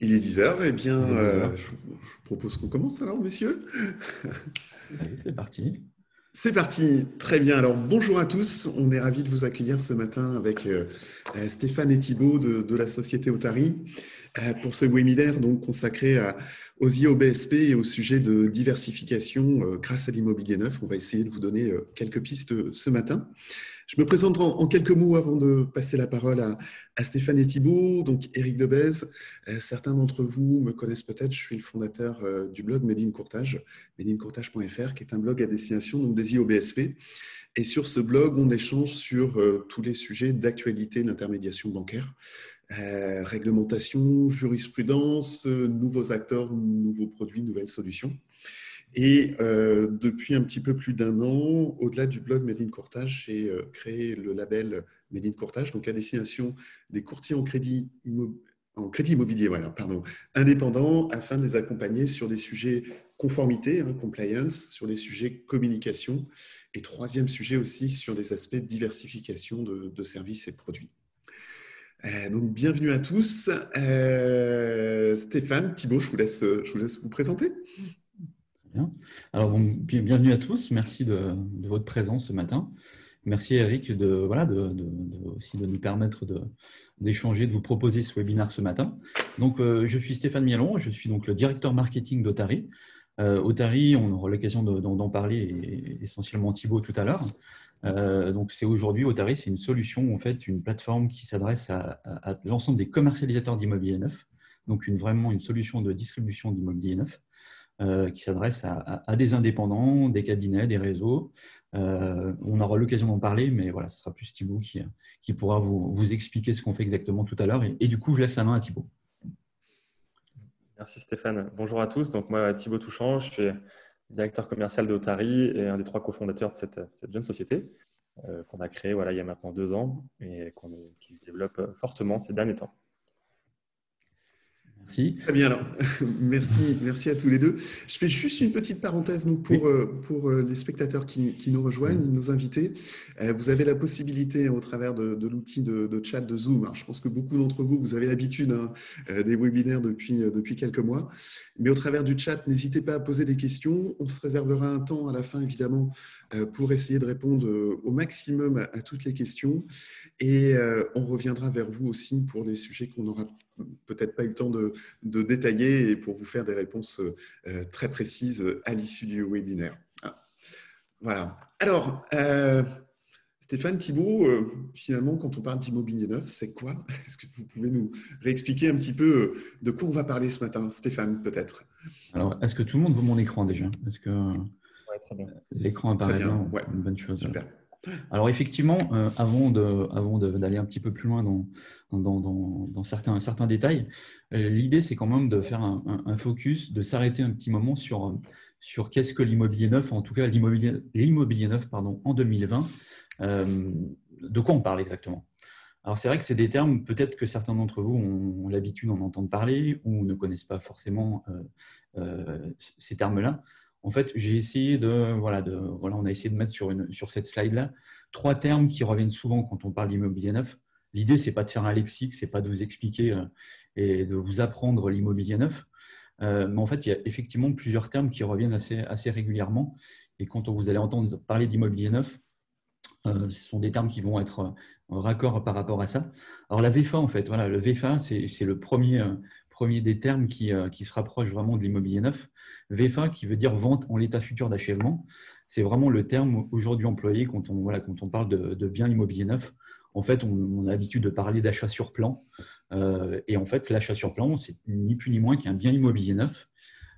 Il est 10 heures. Eh bien, Il est 10 heures. je vous propose qu'on commence alors, messieurs. Allez, c'est parti. C'est parti, très bien. Alors, bonjour à tous. On est ravis de vous accueillir ce matin avec Stéphane et Thibault de la société Otari pour ce webinaire donc, consacré aux IOBSP et au sujet de diversification grâce à l'immobilier neuf. On va essayer de vous donner quelques pistes ce matin. Je me présente en quelques mots avant de passer la parole à Stéphane et Thibault. Donc, Éric Debez, certains d'entre vous me connaissent peut-être, je suis le fondateur du blog Made in Courtage, madeincourtage.fr, qui est un blog à destination donc, des IOBSP. Et sur ce blog, on échange sur tous les sujets d'actualité de l'intermédiation bancaire, réglementation, jurisprudence, nouveaux acteurs, nouveaux produits, nouvelles solutions. Et depuis un petit peu plus d'un an, au-delà du blog Made in Courtage, j'ai créé le label Made in Courtage, donc à destination des courtiers en crédit immobilier, voilà, pardon, indépendants, afin de les accompagner sur des sujets conformité, compliance, sur les sujets communication, et troisième sujet aussi sur les aspects de diversification de services et de produits. Donc bienvenue à tous. Stéphane, Thibault, je vous laisse vous présenter. Bien. Alors, bienvenue à tous. Merci de votre présence ce matin. Merci Eric aussi de nous permettre d'échanger, de vous proposer ce webinaire ce matin. Donc, je suis Stéphane Mialon, je suis donc le directeur marketing d'Otari. Otari, on aura l'occasion d'en parler, et essentiellement Thibault tout à l'heure. Donc, c'est aujourd'hui, Otari, c'est une solution, en fait, une plateforme qui s'adresse à l'ensemble des commercialisateurs d'immobilier neuf. Donc, vraiment une solution de distribution d'immobilier neuf. Qui s'adresse à des indépendants, des cabinets, des réseaux. On aura l'occasion d'en parler, mais voilà, ce sera plus Thibault qui pourra vous expliquer ce qu'on fait exactement tout à l'heure. Et du coup, je laisse la main à Thibault. Merci Stéphane. Bonjour à tous. Donc moi, Thibault Touchant, je suis directeur commercial d'Otari et un des 3 cofondateurs de cette jeune société qu'on a créée il y a maintenant 2 ans et qui se développe fortement ces derniers temps. Merci. Très bien, alors merci à tous les deux. Je fais juste une petite parenthèse donc, pour les spectateurs qui nous rejoignent, nos invités. Vous avez la possibilité au travers de l'outil de chat de Zoom. Alors, je pense que beaucoup d'entre vous, vous avez l'habitude des webinaires depuis quelques mois. Mais au travers du chat, n'hésitez pas à poser des questions. On se réservera un temps à la fin, évidemment, pour essayer de répondre au maximum à toutes les questions. Et on reviendra vers vous aussi pour les sujets qu'on n'aura peut-être pas eu le temps de détailler et pour vous faire des réponses très précises à l'issue du webinaire. Voilà. Alors, Stéphane, Thibault, finalement, quand on parle d'immobilier neuf, c'est quoi? Est-ce que vous pouvez nous réexpliquer un petit peu de quoi on va parler ce matin? Stéphane, peut-être. Alors, est-ce que tout le monde voit mon écran déjà? Est-ce que très bien. L'écran apparaît bien? Ouais. Une bonne chose. Super. Alors effectivement, avant d'aller un petit peu plus loin dans certains détails, l'idée c'est quand même de faire un focus, de s'arrêter un petit moment sur qu'est-ce que l'immobilier neuf, en tout cas l'immobilier neuf en 2020. De quoi on parle exactement? Alors c'est vrai que c'est des termes, peut-être que certains d'entre vous ont l'habitude d'en entendre parler ou ne connaissent pas forcément ces termes-là. En fait, j'ai essayé on a essayé de mettre sur cette slide-là 3 termes qui reviennent souvent quand on parle d'immobilier neuf. L'idée, c'est pas de faire un lexique, c'est pas de vous expliquer et de vous apprendre l'immobilier neuf. Mais en fait, il y a effectivement plusieurs termes qui reviennent assez régulièrement. Et quand vous allez entendre parler d'immobilier neuf, ce sont des termes qui vont être en raccord par rapport à ça. Alors la VFA, en fait, le VFA, c'est le premier des termes qui se rapproche vraiment de l'immobilier neuf. VFA qui veut dire vente en l'état futur d'achèvement. C'est vraiment le terme aujourd'hui employé quand on parle de biens immobiliers neufs. En fait, on a l'habitude de parler d'achat sur plan. Et en fait, l'achat sur plan, c'est ni plus ni moins qu'un bien immobilier neuf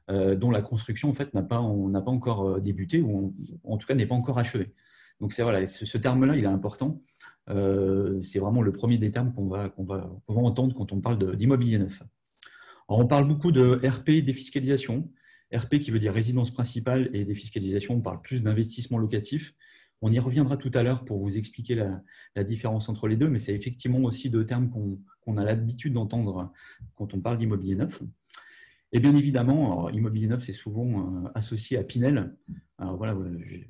dont la construction en fait, n'a pas encore débuté ou en tout cas n'est pas encore achevée. Donc, ce terme-là, il est important. C'est vraiment le premier des termes qu'on va entendre quand on parle d'immobilier neuf. Alors, on parle beaucoup de RP, défiscalisation. RP qui veut dire résidence principale et défiscalisation, on parle plus d'investissement locatif. On y reviendra tout à l'heure pour vous expliquer la différence entre les deux, mais c'est effectivement aussi 2 termes qu'on a l'habitude d'entendre quand on parle d'immobilier neuf. Et bien évidemment, alors, immobilier neuf, c'est souvent associé à Pinel. Alors voilà,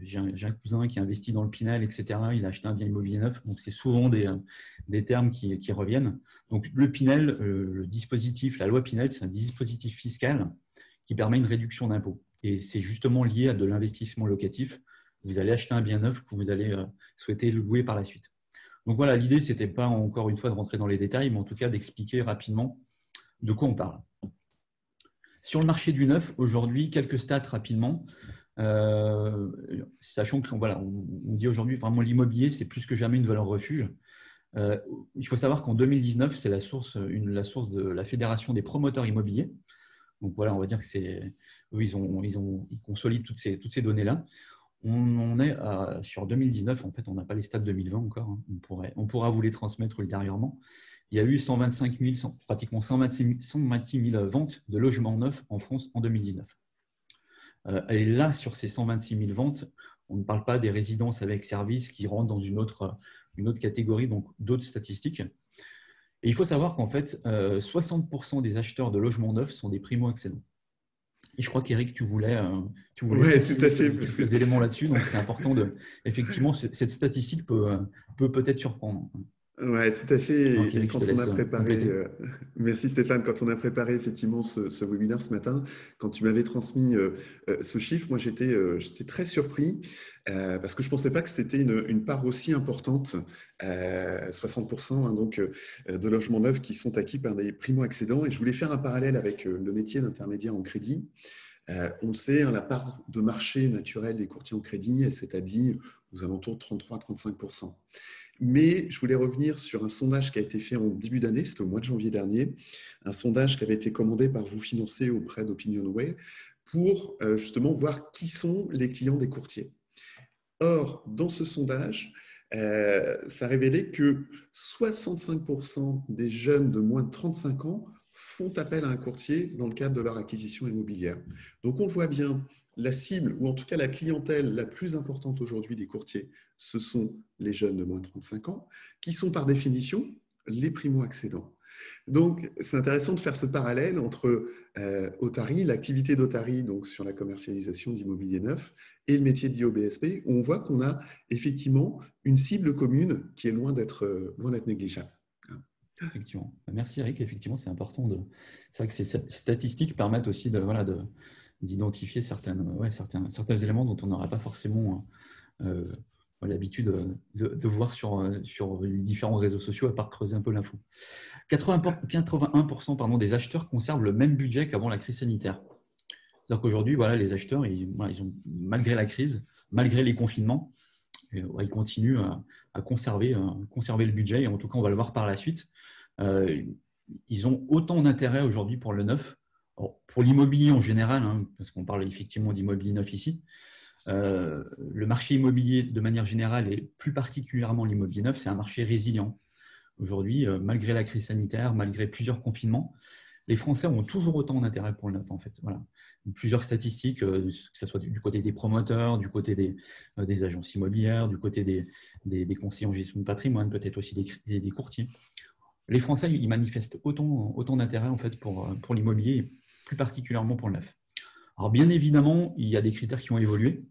j'ai un cousin qui a investi dans le Pinel, etc. Il a acheté un bien immobilier neuf. Donc, c'est souvent des termes qui reviennent. Donc, le Pinel, le dispositif, la loi Pinel, c'est un dispositif fiscal qui permet une réduction d'impôt. Et c'est justement lié à de l'investissement locatif. Vous allez acheter un bien neuf que vous allez souhaiter louer par la suite. Donc voilà, l'idée, ce n'était pas encore une fois de rentrer dans les détails, mais en tout cas d'expliquer rapidement de quoi on parle. Sur le marché du neuf, aujourd'hui, quelques stats rapidement. Sachant qu'on voilà, on dit aujourd'hui vraiment l'immobilier, c'est plus que jamais une valeur refuge. Il faut savoir qu'en 2019, c'est la source de la Fédération des promoteurs immobiliers. Donc voilà, on va dire que c'est eux, ils consolident toutes ces données-là. On est sur 2019, en fait, on n'a pas les stats 2020 encore. Hein. On pourra vous les transmettre ultérieurement. Il y a eu 125 000, pratiquement 126 000 ventes de logements neufs en France en 2019. Et là, sur ces 126 000 ventes, on ne parle pas des résidences avec services qui rentrent dans une autre catégorie, donc d'autres statistiques. Et il faut savoir qu'en fait, 60% des acheteurs de logements neufs sont des primo-accédants. Et je crois qu'Éric, tu voulais ouais, tout à fait, quelques éléments là-dessus. Donc, c'est important effectivement, cette statistique peut peut-être surprendre. Oui, tout à fait. Donc, Et Éric, quand je te on a laisse préparé, compléter. merci Stéphane, quand on a préparé effectivement ce webinaire ce matin, quand tu m'avais transmis ce chiffre, moi j'étais très surpris parce que je ne pensais pas que c'était une part aussi importante, 60% hein, donc, de logements neufs qui sont acquis par des primo-accédants. Et je voulais faire un parallèle avec le métier d'intermédiaire en crédit. On le sait, hein, la part de marché naturel des courtiers en crédit, elle s'établit aux alentours de 33-35%. Mais je voulais revenir sur un sondage qui a été fait en début d'année, c'était au mois de janvier dernier, un sondage qui avait été commandé par Vous Financer auprès d'OpinionWay pour justement voir qui sont les clients des courtiers. Or, dans ce sondage, ça révélait que 65% des jeunes de moins de 35 ans font appel à un courtier dans le cadre de leur acquisition immobilière. Donc, on le voit bien, la cible, ou en tout cas la clientèle la plus importante aujourd'hui des courtiers, ce sont les jeunes de moins de 35 ans, qui sont par définition les primo-accédants. Donc, c'est intéressant de faire ce parallèle entre Otari, l'activité d'Otari donc sur la commercialisation d'immobilier neuf, et le métier d'IOBSP, où on voit qu'on a effectivement une cible commune qui est loin d'être négligeable. Effectivement. Merci Eric. Effectivement, c'est important. C'est vrai que ces statistiques permettent aussi d'identifier certains éléments dont on n'aurait pas forcément l'habitude de voir sur les différents réseaux sociaux, à part creuser un peu l'info. 81% des acheteurs conservent le même budget qu'avant la crise sanitaire. C'est-à-dire qu'aujourd'hui, les acheteurs, ils ont, malgré la crise, malgré les confinements, ils continuent à conserver le budget. Et en tout cas, on va le voir par la suite. Ils ont autant d'intérêt aujourd'hui pour le neuf. Alors, pour l'immobilier en général, hein, parce qu'on parle effectivement d'immobilier neuf ici, le marché immobilier de manière générale et plus particulièrement l'immobilier neuf, c'est un marché résilient. Aujourd'hui, malgré la crise sanitaire, malgré plusieurs confinements, les Français ont toujours autant d'intérêt pour le neuf, en fait. Voilà. Plusieurs statistiques, que ce soit du côté des promoteurs, du côté des agences immobilières, du côté des conseillers en gestion de patrimoine, peut-être aussi des courtiers. Les Français, ils manifestent autant d'intérêt en fait, pour l'immobilier, plus particulièrement pour le neuf. Alors, bien évidemment, il y a des critères qui ont évolué.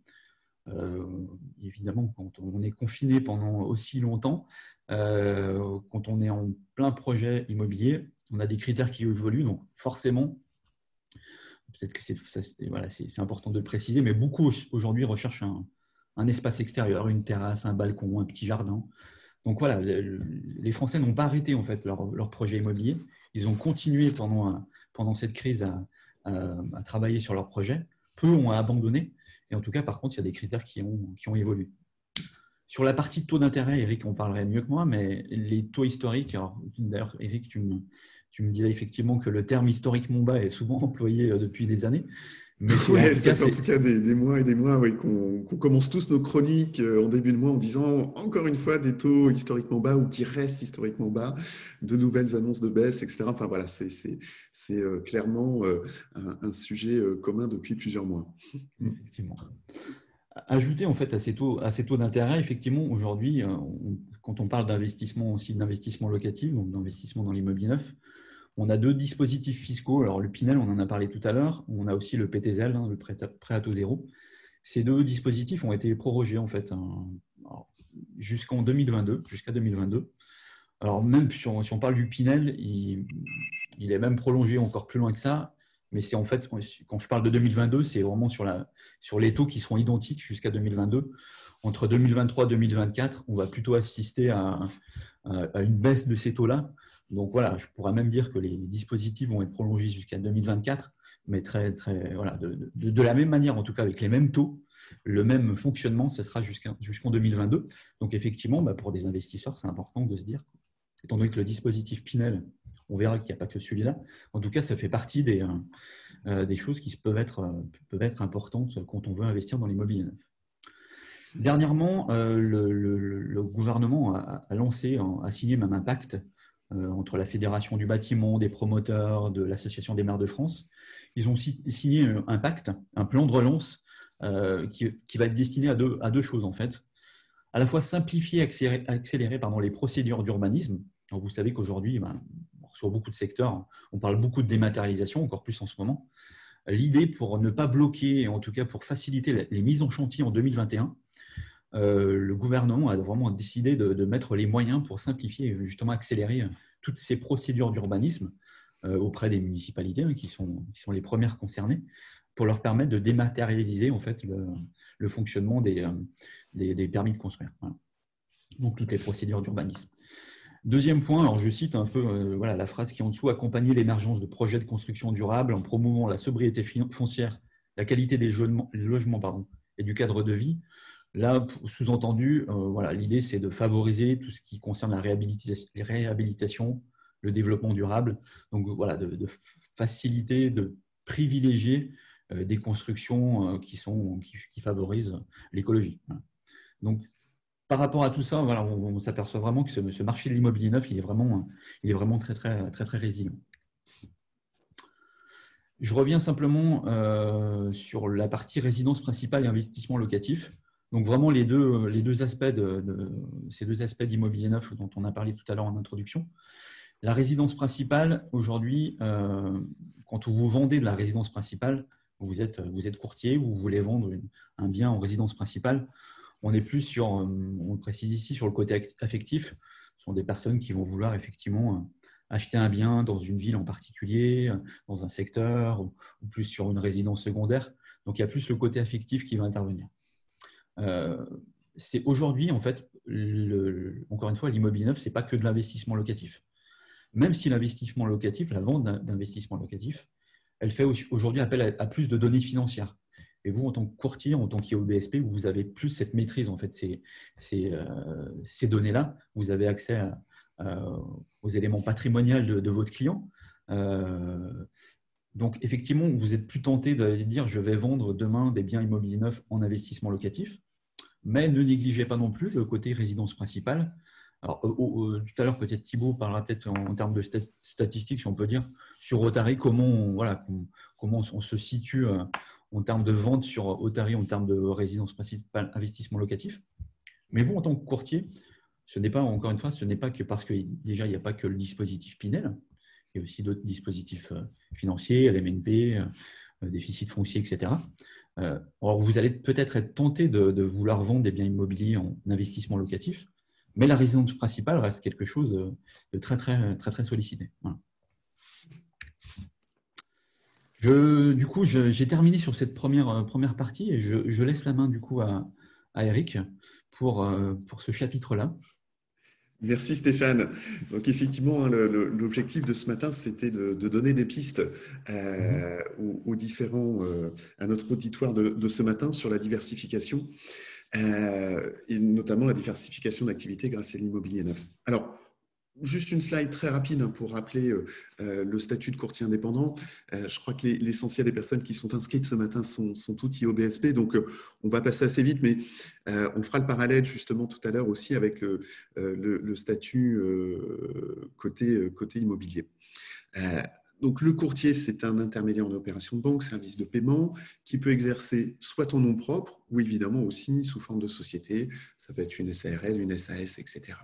Évidemment, quand on est confiné pendant aussi longtemps, quand on est en plein projet immobilier, on a des critères qui évoluent. Donc, forcément, peut-être que c'est important de le préciser, mais beaucoup aujourd'hui recherchent un espace extérieur, une terrasse, un balcon, un petit jardin. Donc voilà, les Français n'ont pas arrêté en fait leur projet immobilier. Ils ont continué pendant cette crise à travailler sur leur projet. Peu ont abandonné. Et en tout cas, par contre, il y a des critères qui ont évolué. Sur la partie de taux d'intérêt, Eric en parlerait mieux que moi, mais les taux historiques, d'ailleurs, Eric, tu me disais effectivement que le terme historiquement bas est souvent employé depuis des années. Mais ça fait en tout cas des mois et des mois qu'on commence tous nos chroniques en début de mois en disant encore une fois des taux historiquement bas ou qui restent historiquement bas, de nouvelles annonces de baisse, etc. Enfin voilà, c'est clairement un sujet commun depuis plusieurs mois. Effectivement. Ajouter en fait à ces taux d'intérêt, effectivement, aujourd'hui, quand on parle d'investissement aussi, d'investissement locatif, donc d'investissement dans l'immobilier neuf, on a deux dispositifs fiscaux. Alors, le Pinel, on en a parlé tout à l'heure. On a aussi le PTZL, le prêt à taux zéro. Ces deux dispositifs ont été prorogés en fait jusqu'en 2022, jusqu'à 2022. Alors, même si on parle du Pinel, il est même prolongé encore plus loin que ça. Mais c'est en fait, quand je parle de 2022, c'est vraiment sur les taux qui seront identiques jusqu'à 2022. Entre 2023 et 2024, on va plutôt assister à une baisse de ces taux-là. Donc voilà, je pourrais même dire que les dispositifs vont être prolongés jusqu'à 2024, mais voilà, de la même manière, en tout cas avec les mêmes taux, le même fonctionnement, ce sera jusqu'en 2022. Donc effectivement, pour des investisseurs, c'est important de se dire, étant donné que le dispositif Pinel, on verra qu'il n'y a pas que celui-là, en tout cas, ça fait partie des choses qui peuvent être importantes quand on veut investir dans l'immobilier neuf. Dernièrement, le gouvernement a signé même un pacte entre la Fédération du bâtiment, des promoteurs, de l'Association des maires de France. Ils ont signé un pacte, un plan de relance qui va être destiné à deux choses en fait. À la fois simplifier, accélérer les procédures d'urbanisme. Vous savez qu'aujourd'hui, sur beaucoup de secteurs, on parle beaucoup de dématérialisation, encore plus en ce moment. L'idée, pour ne pas bloquer, en tout cas pour faciliter les mises en chantier en 2021, le gouvernement a vraiment décidé de mettre les moyens pour simplifier et justement accélérer toutes ces procédures d'urbanisme auprès des municipalités qui sont les premières concernées, pour leur permettre de dématérialiser en fait le fonctionnement des permis de construire. Voilà. Donc toutes les procédures d'urbanisme. Deuxième point, alors je cite un peu la phrase qui est en dessous: accompagner l'émergence de projets de construction durable en promouvant la sobriété foncière, la qualité des logements et du cadre de vie. Là, sous-entendu, l'idée c'est de favoriser tout ce qui concerne la réhabilitation, le développement durable, donc voilà, de faciliter, de privilégier des constructions qui favorisent l'écologie. Voilà. Donc, par rapport à tout ça, voilà, on s'aperçoit vraiment que ce marché de l'immobilier neuf, il est vraiment très, très, très, très résilient. Je reviens simplement sur la partie résidence principale et investissement locatif. Donc vraiment les deux aspects ces deux aspects d'immobilier neuf dont on a parlé tout à l'heure en introduction. La résidence principale, aujourd'hui, quand vous vendez de la résidence principale, vous êtes courtier, vous voulez vendre un bien en résidence principale. On est plus sur, on le précise ici, sur le côté affectif. Ce sont des personnes qui vont vouloir effectivement acheter un bien dans une ville en particulier, dans un secteur, ou plus sur une résidence secondaire. Donc, il y a plus le côté affectif qui va intervenir. C'est aujourd'hui, en fait, encore une fois, l'immobilier neuf, ce n'est pas que de l'investissement locatif. Même si l'investissement locatif, la vente d'investissement locatif, elle fait aujourd'hui appel à plus de données financières. Et vous, en tant que courtier, en tant qu'IOBSP, vous avez plus cette maîtrise, en fait, ces données-là. Vous avez accès aux éléments patrimoniaux de votre client. Donc, effectivement, vous êtes plus tenté de dire « je vais vendre demain des biens immobiliers neufs en investissement locatif ». Mais ne négligez pas non plus le côté résidence principale. Alors, tout à l'heure, peut-être Thibaut parlera peut-être en termes de statistiques, si on peut dire, sur Otari, comment on se situe en termes de vente sur Otari, en termes de résidence principale, investissement locatif. Mais vous, en tant que courtier, ce n'est pas, encore une fois, ce n'est pas que parce que déjà, il n'y a pas que le dispositif Pinel, il y a aussi d'autres dispositifs financiers, LMNP, déficit foncier, etc. Alors, vous allez peut-être être tenté de vouloir vendre des biens immobiliers en investissement locatif, mais la résidence principale reste quelque chose de très, très, très, très sollicité. Voilà. Du coup, j'ai terminé sur cette première partie et je laisse la main du coup à Eric pour ce chapitre-là. Merci Stéphane. Donc effectivement, l'objectif de ce matin, c'était de donner des pistes aux différents, à notre auditoire de ce matin sur la diversification et notamment la diversification d'activités grâce à l'immobilier neuf. Alors, juste une slide très rapide pour rappeler le statut de courtier indépendant. Je crois que l'essentiel des personnes qui sont inscrites ce matin sont toutes IOBSP, donc on va passer assez vite, mais on fera le parallèle justement tout à l'heure aussi avec le statut côté immobilier. Donc, le courtier, c'est un intermédiaire en opération de banque, service de paiement, qui peut exercer soit en nom propre ou évidemment aussi sous forme de société. Ça peut être une SARL, une SAS, etc.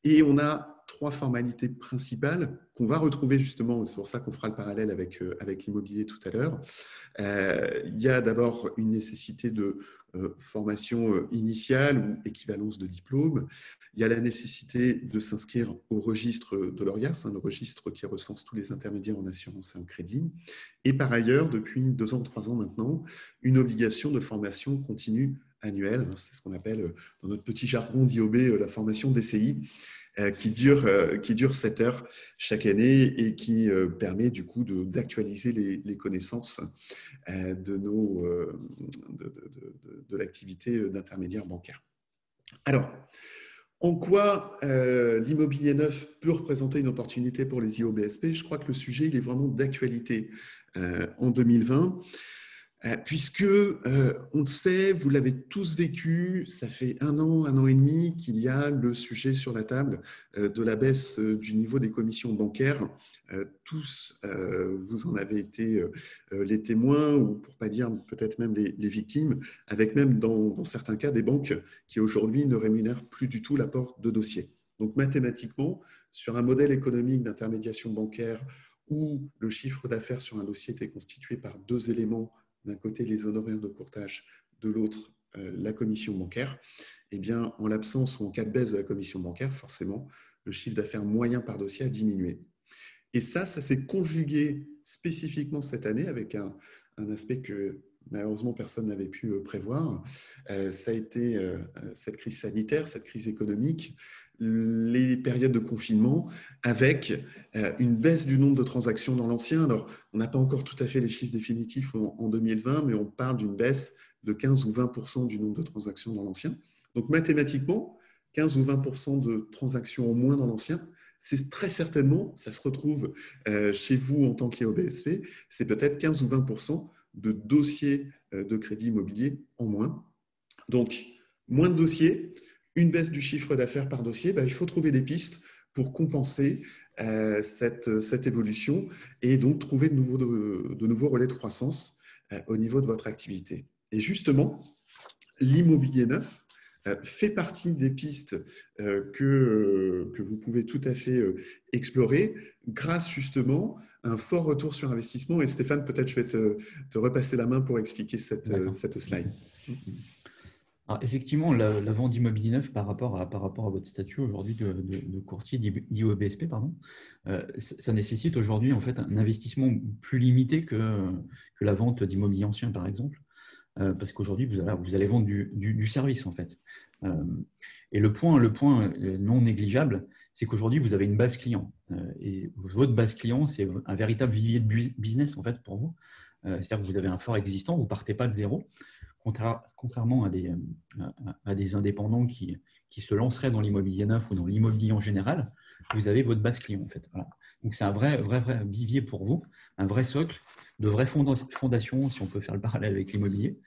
Et on a trois formalités principales qu'on va retrouver justement, c'est pour ça qu'on fera le parallèle avec l'immobilier tout à l'heure. Il y a d'abord une nécessité de formation initiale ou équivalence de diplôme. Il y a la nécessité de s'inscrire au registre de l'ORIAS, le registre qui recense tous les intermédiaires en assurance et en crédit. Et par ailleurs, depuis 2 ans, 3 ans maintenant, une obligation de formation continue annuelle. C'est ce qu'on appelle dans notre petit jargon d'IOB la formation DCI, qui dure 7 heures chaque année et qui permet du coup d'actualiser les connaissances de l'activité d'intermédiaire bancaire. Alors, en quoi l'immobilier neuf peut représenter une opportunité pour les IOBSP? Je crois que le sujet il est vraiment d'actualité en 2020. Puisque, on le sait, vous l'avez tous vécu, ça fait 1 an et demi qu'il y a le sujet sur la table de la baisse du niveau des commissions bancaires. Tous, vous en avez été les témoins, ou pour ne pas dire peut-être même les victimes, avec même dans certains cas des banques qui aujourd'hui ne rémunèrent plus du tout l'apport de dossiers. Donc mathématiquement, sur un modèle économique d'intermédiation bancaire où le chiffre d'affaires sur un dossier était constitué par 2 éléments, d'un côté les honoraires de courtage, de l'autre la commission bancaire, eh bien, en l'absence ou en cas de baisse de la commission bancaire, forcément, le chiffre d'affaires moyen par dossier a diminué. Et ça s'est conjugué spécifiquement cette année avec un aspect que malheureusement personne n'avait pu prévoir. Ça a été cette crise sanitaire, cette crise économique, les périodes de confinement avec une baisse du nombre de transactions dans l'ancien. Alors, on n'a pas encore tout à fait les chiffres définitifs en 2020, mais on parle d'une baisse de 15 ou 20% du nombre de transactions dans l'ancien. Donc, mathématiquement, 15 ou 20% de transactions au moins dans l'ancien, c'est très certainement, ça se retrouve chez vous en tant qu'IOBSP, c'est peut-être 15 ou 20% de dossiers de crédit immobilier en moins. Donc, moins de dossiers, une baisse du chiffre d'affaires par dossier, il faut trouver des pistes pour compenser cette évolution et donc trouver de nouveaux relais de croissance au niveau de votre activité. Et justement, l'immobilier neuf fait partie des pistes que vous pouvez tout à fait explorer grâce justement à un fort retour sur investissement. Et Stéphane, peut-être je vais te repasser la main pour expliquer cette slide. Alors, effectivement, la vente d'immobilier neuf par rapport à votre statut aujourd'hui de courtier d'IOBSP, ça nécessite aujourd'hui en fait un investissement plus limité que la vente d'immobilier ancien, par exemple. Parce qu'aujourd'hui, vous allez vendre du service, en fait. Et le point non négligeable, c'est qu'aujourd'hui, vous avez une base client. Et votre base client, c'est un véritable vivier de business, en fait, pour vous. C'est-à-dire que vous avez un fort existant, vous ne partez pas de zéro, contrairement à des indépendants qui se lanceraient dans l'immobilier neuf ou dans l'immobilier en général. Vous avez votre base client, en fait. Voilà. Donc, c'est un vrai vivier pour vous, un vrai socle, de vraies fondations, si on peut faire le parallèle avec l'immobilier.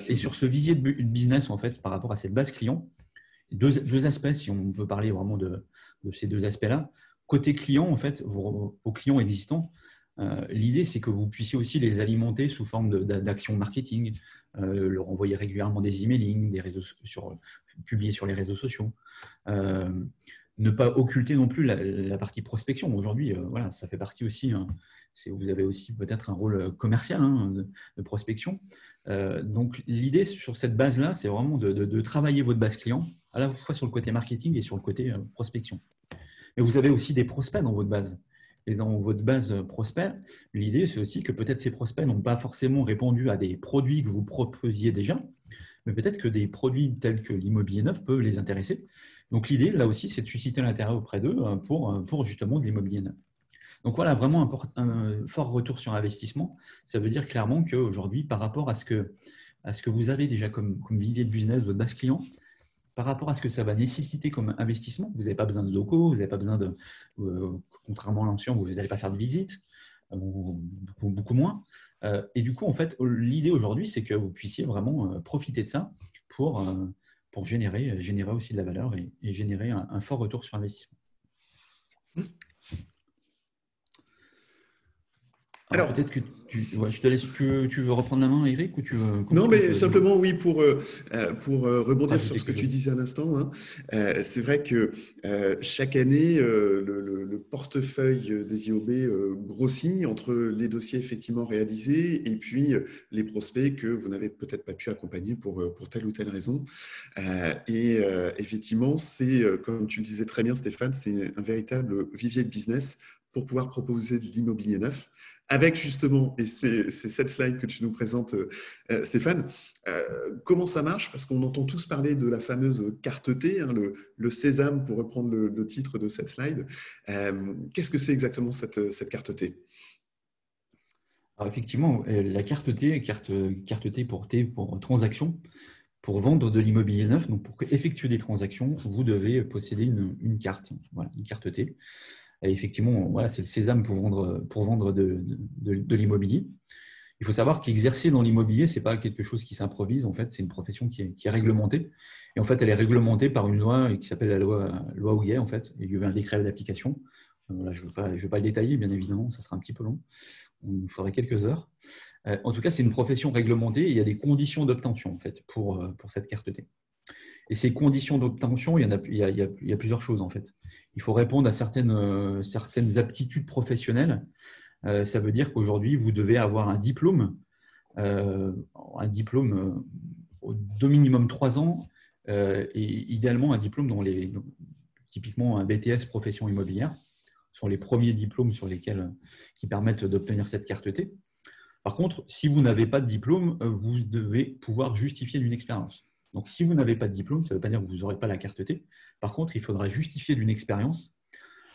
Et sur ce vivier de business, en fait, par rapport à cette base client, deux aspects, si on peut parler vraiment de ces 2 aspects-là. Côté client, en fait, vos clients existants, l'idée, c'est que vous puissiez aussi les alimenter sous forme d'actions marketing, leur envoyer régulièrement des emailing, publier sur les réseaux sociaux. Ne pas occulter non plus la partie prospection. Aujourd'hui, voilà, ça fait partie aussi, vous avez aussi peut-être un rôle commercial de prospection. Donc, l'idée sur cette base-là, c'est vraiment de travailler votre base client, à la fois sur le côté marketing et sur le côté prospection. Mais vous avez aussi des prospects dans votre base. Et dans votre base prospect, l'idée, c'est aussi que peut-être ces prospects n'ont pas forcément répondu à des produits que vous proposiez déjà, mais peut-être que des produits tels que l'immobilier neuf peuvent les intéresser. Donc, l'idée, là aussi, c'est de susciter l'intérêt auprès d'eux pour justement de l'immobilier neuf. Donc, voilà, vraiment un fort retour sur investissement. Ça veut dire clairement qu'aujourd'hui, par rapport à ce que vous avez déjà comme vivier de business, votre base client, par rapport à ce que ça va nécessiter comme investissement, vous n'avez pas besoin de locaux, vous n'avez pas besoin de, contrairement à l'ancien, vous n'allez pas faire de visite, ou beaucoup moins. Et du coup, en fait, l'idée aujourd'hui, c'est que vous puissiez vraiment profiter de ça pour générer aussi de la valeur et générer un fort retour sur investissement. Alors, Alors, peut-être que je te laisse, tu veux reprendre la main, Eric, ou tu veux, non, comment tu mais veux simplement, oui, pour rebondir sur rajouter ce que quelque tu chose? disais à l'instant, hein, c'est vrai que chaque année, le portefeuille des IOB grossit entre les dossiers effectivement réalisés et puis les prospects que vous n'avez peut-être pas pu accompagner pour telle ou telle raison. Effectivement, c'est, comme tu le disais très bien, Stéphane, c'est un véritable vivier de business pour pouvoir proposer de l'immobilier neuf avec justement, et c'est cette slide que tu nous présentes, Stéphane, comment ça marche? Parce qu'on entend tous parler de la fameuse carte T, hein, le sésame pour reprendre le titre de cette slide. Qu'est-ce que c'est exactement cette carte T? Alors, effectivement, la carte T, carte T pour transaction, pour vendre de l'immobilier neuf, donc pour effectuer des transactions, vous devez posséder une carte, voilà, une carte T. Et effectivement, voilà, c'est le sésame pour vendre de l'immobilier. Il faut savoir qu'exercer dans l'immobilier, ce n'est pas quelque chose qui s'improvise. En fait, c'est une profession qui est réglementée. Et en fait, elle est réglementée par une loi qui s'appelle la loi Houillet. En fait, il y a eu un décret d'application. Là, je ne veux pas le détailler, bien évidemment, ça sera un petit peu long. On nous faudrait quelques heures. En tout cas, c'est une profession réglementée et il y a des conditions d'obtention en fait, pour cette carte T. Et ces conditions d'obtention, il y a plusieurs choses en fait. Il faut répondre à certaines aptitudes professionnelles. Ça veut dire qu'aujourd'hui, vous devez avoir un diplôme de minimum 3 ans et idéalement un diplôme typiquement un BTS profession immobilière. Ce sont les premiers diplômes qui permettent d'obtenir cette carte T. Par contre, si vous n'avez pas de diplôme, vous devez pouvoir justifier d'une expérience. Donc, si vous n'avez pas de diplôme, ça ne veut pas dire que vous n'aurez pas la carte T. Par contre, il faudra justifier d'une expérience,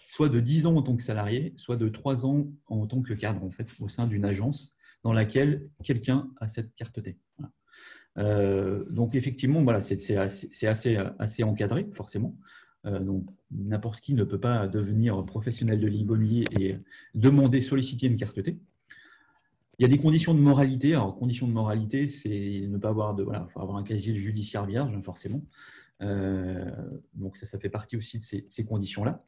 soit de 10 ans en tant que salarié, soit de 3 ans en tant que cadre, en fait, au sein d'une agence dans laquelle quelqu'un a cette carte T. Voilà. Donc, effectivement, voilà, c'est assez encadré, forcément. Donc, n'importe qui ne peut pas devenir professionnel de l'immobilier et solliciter une carte T. Il y a des conditions de moralité. Alors, conditions de moralité, c'est ne pas avoir faut avoir un casier judiciaire vierge, forcément. Donc, ça fait partie aussi de ces conditions-là.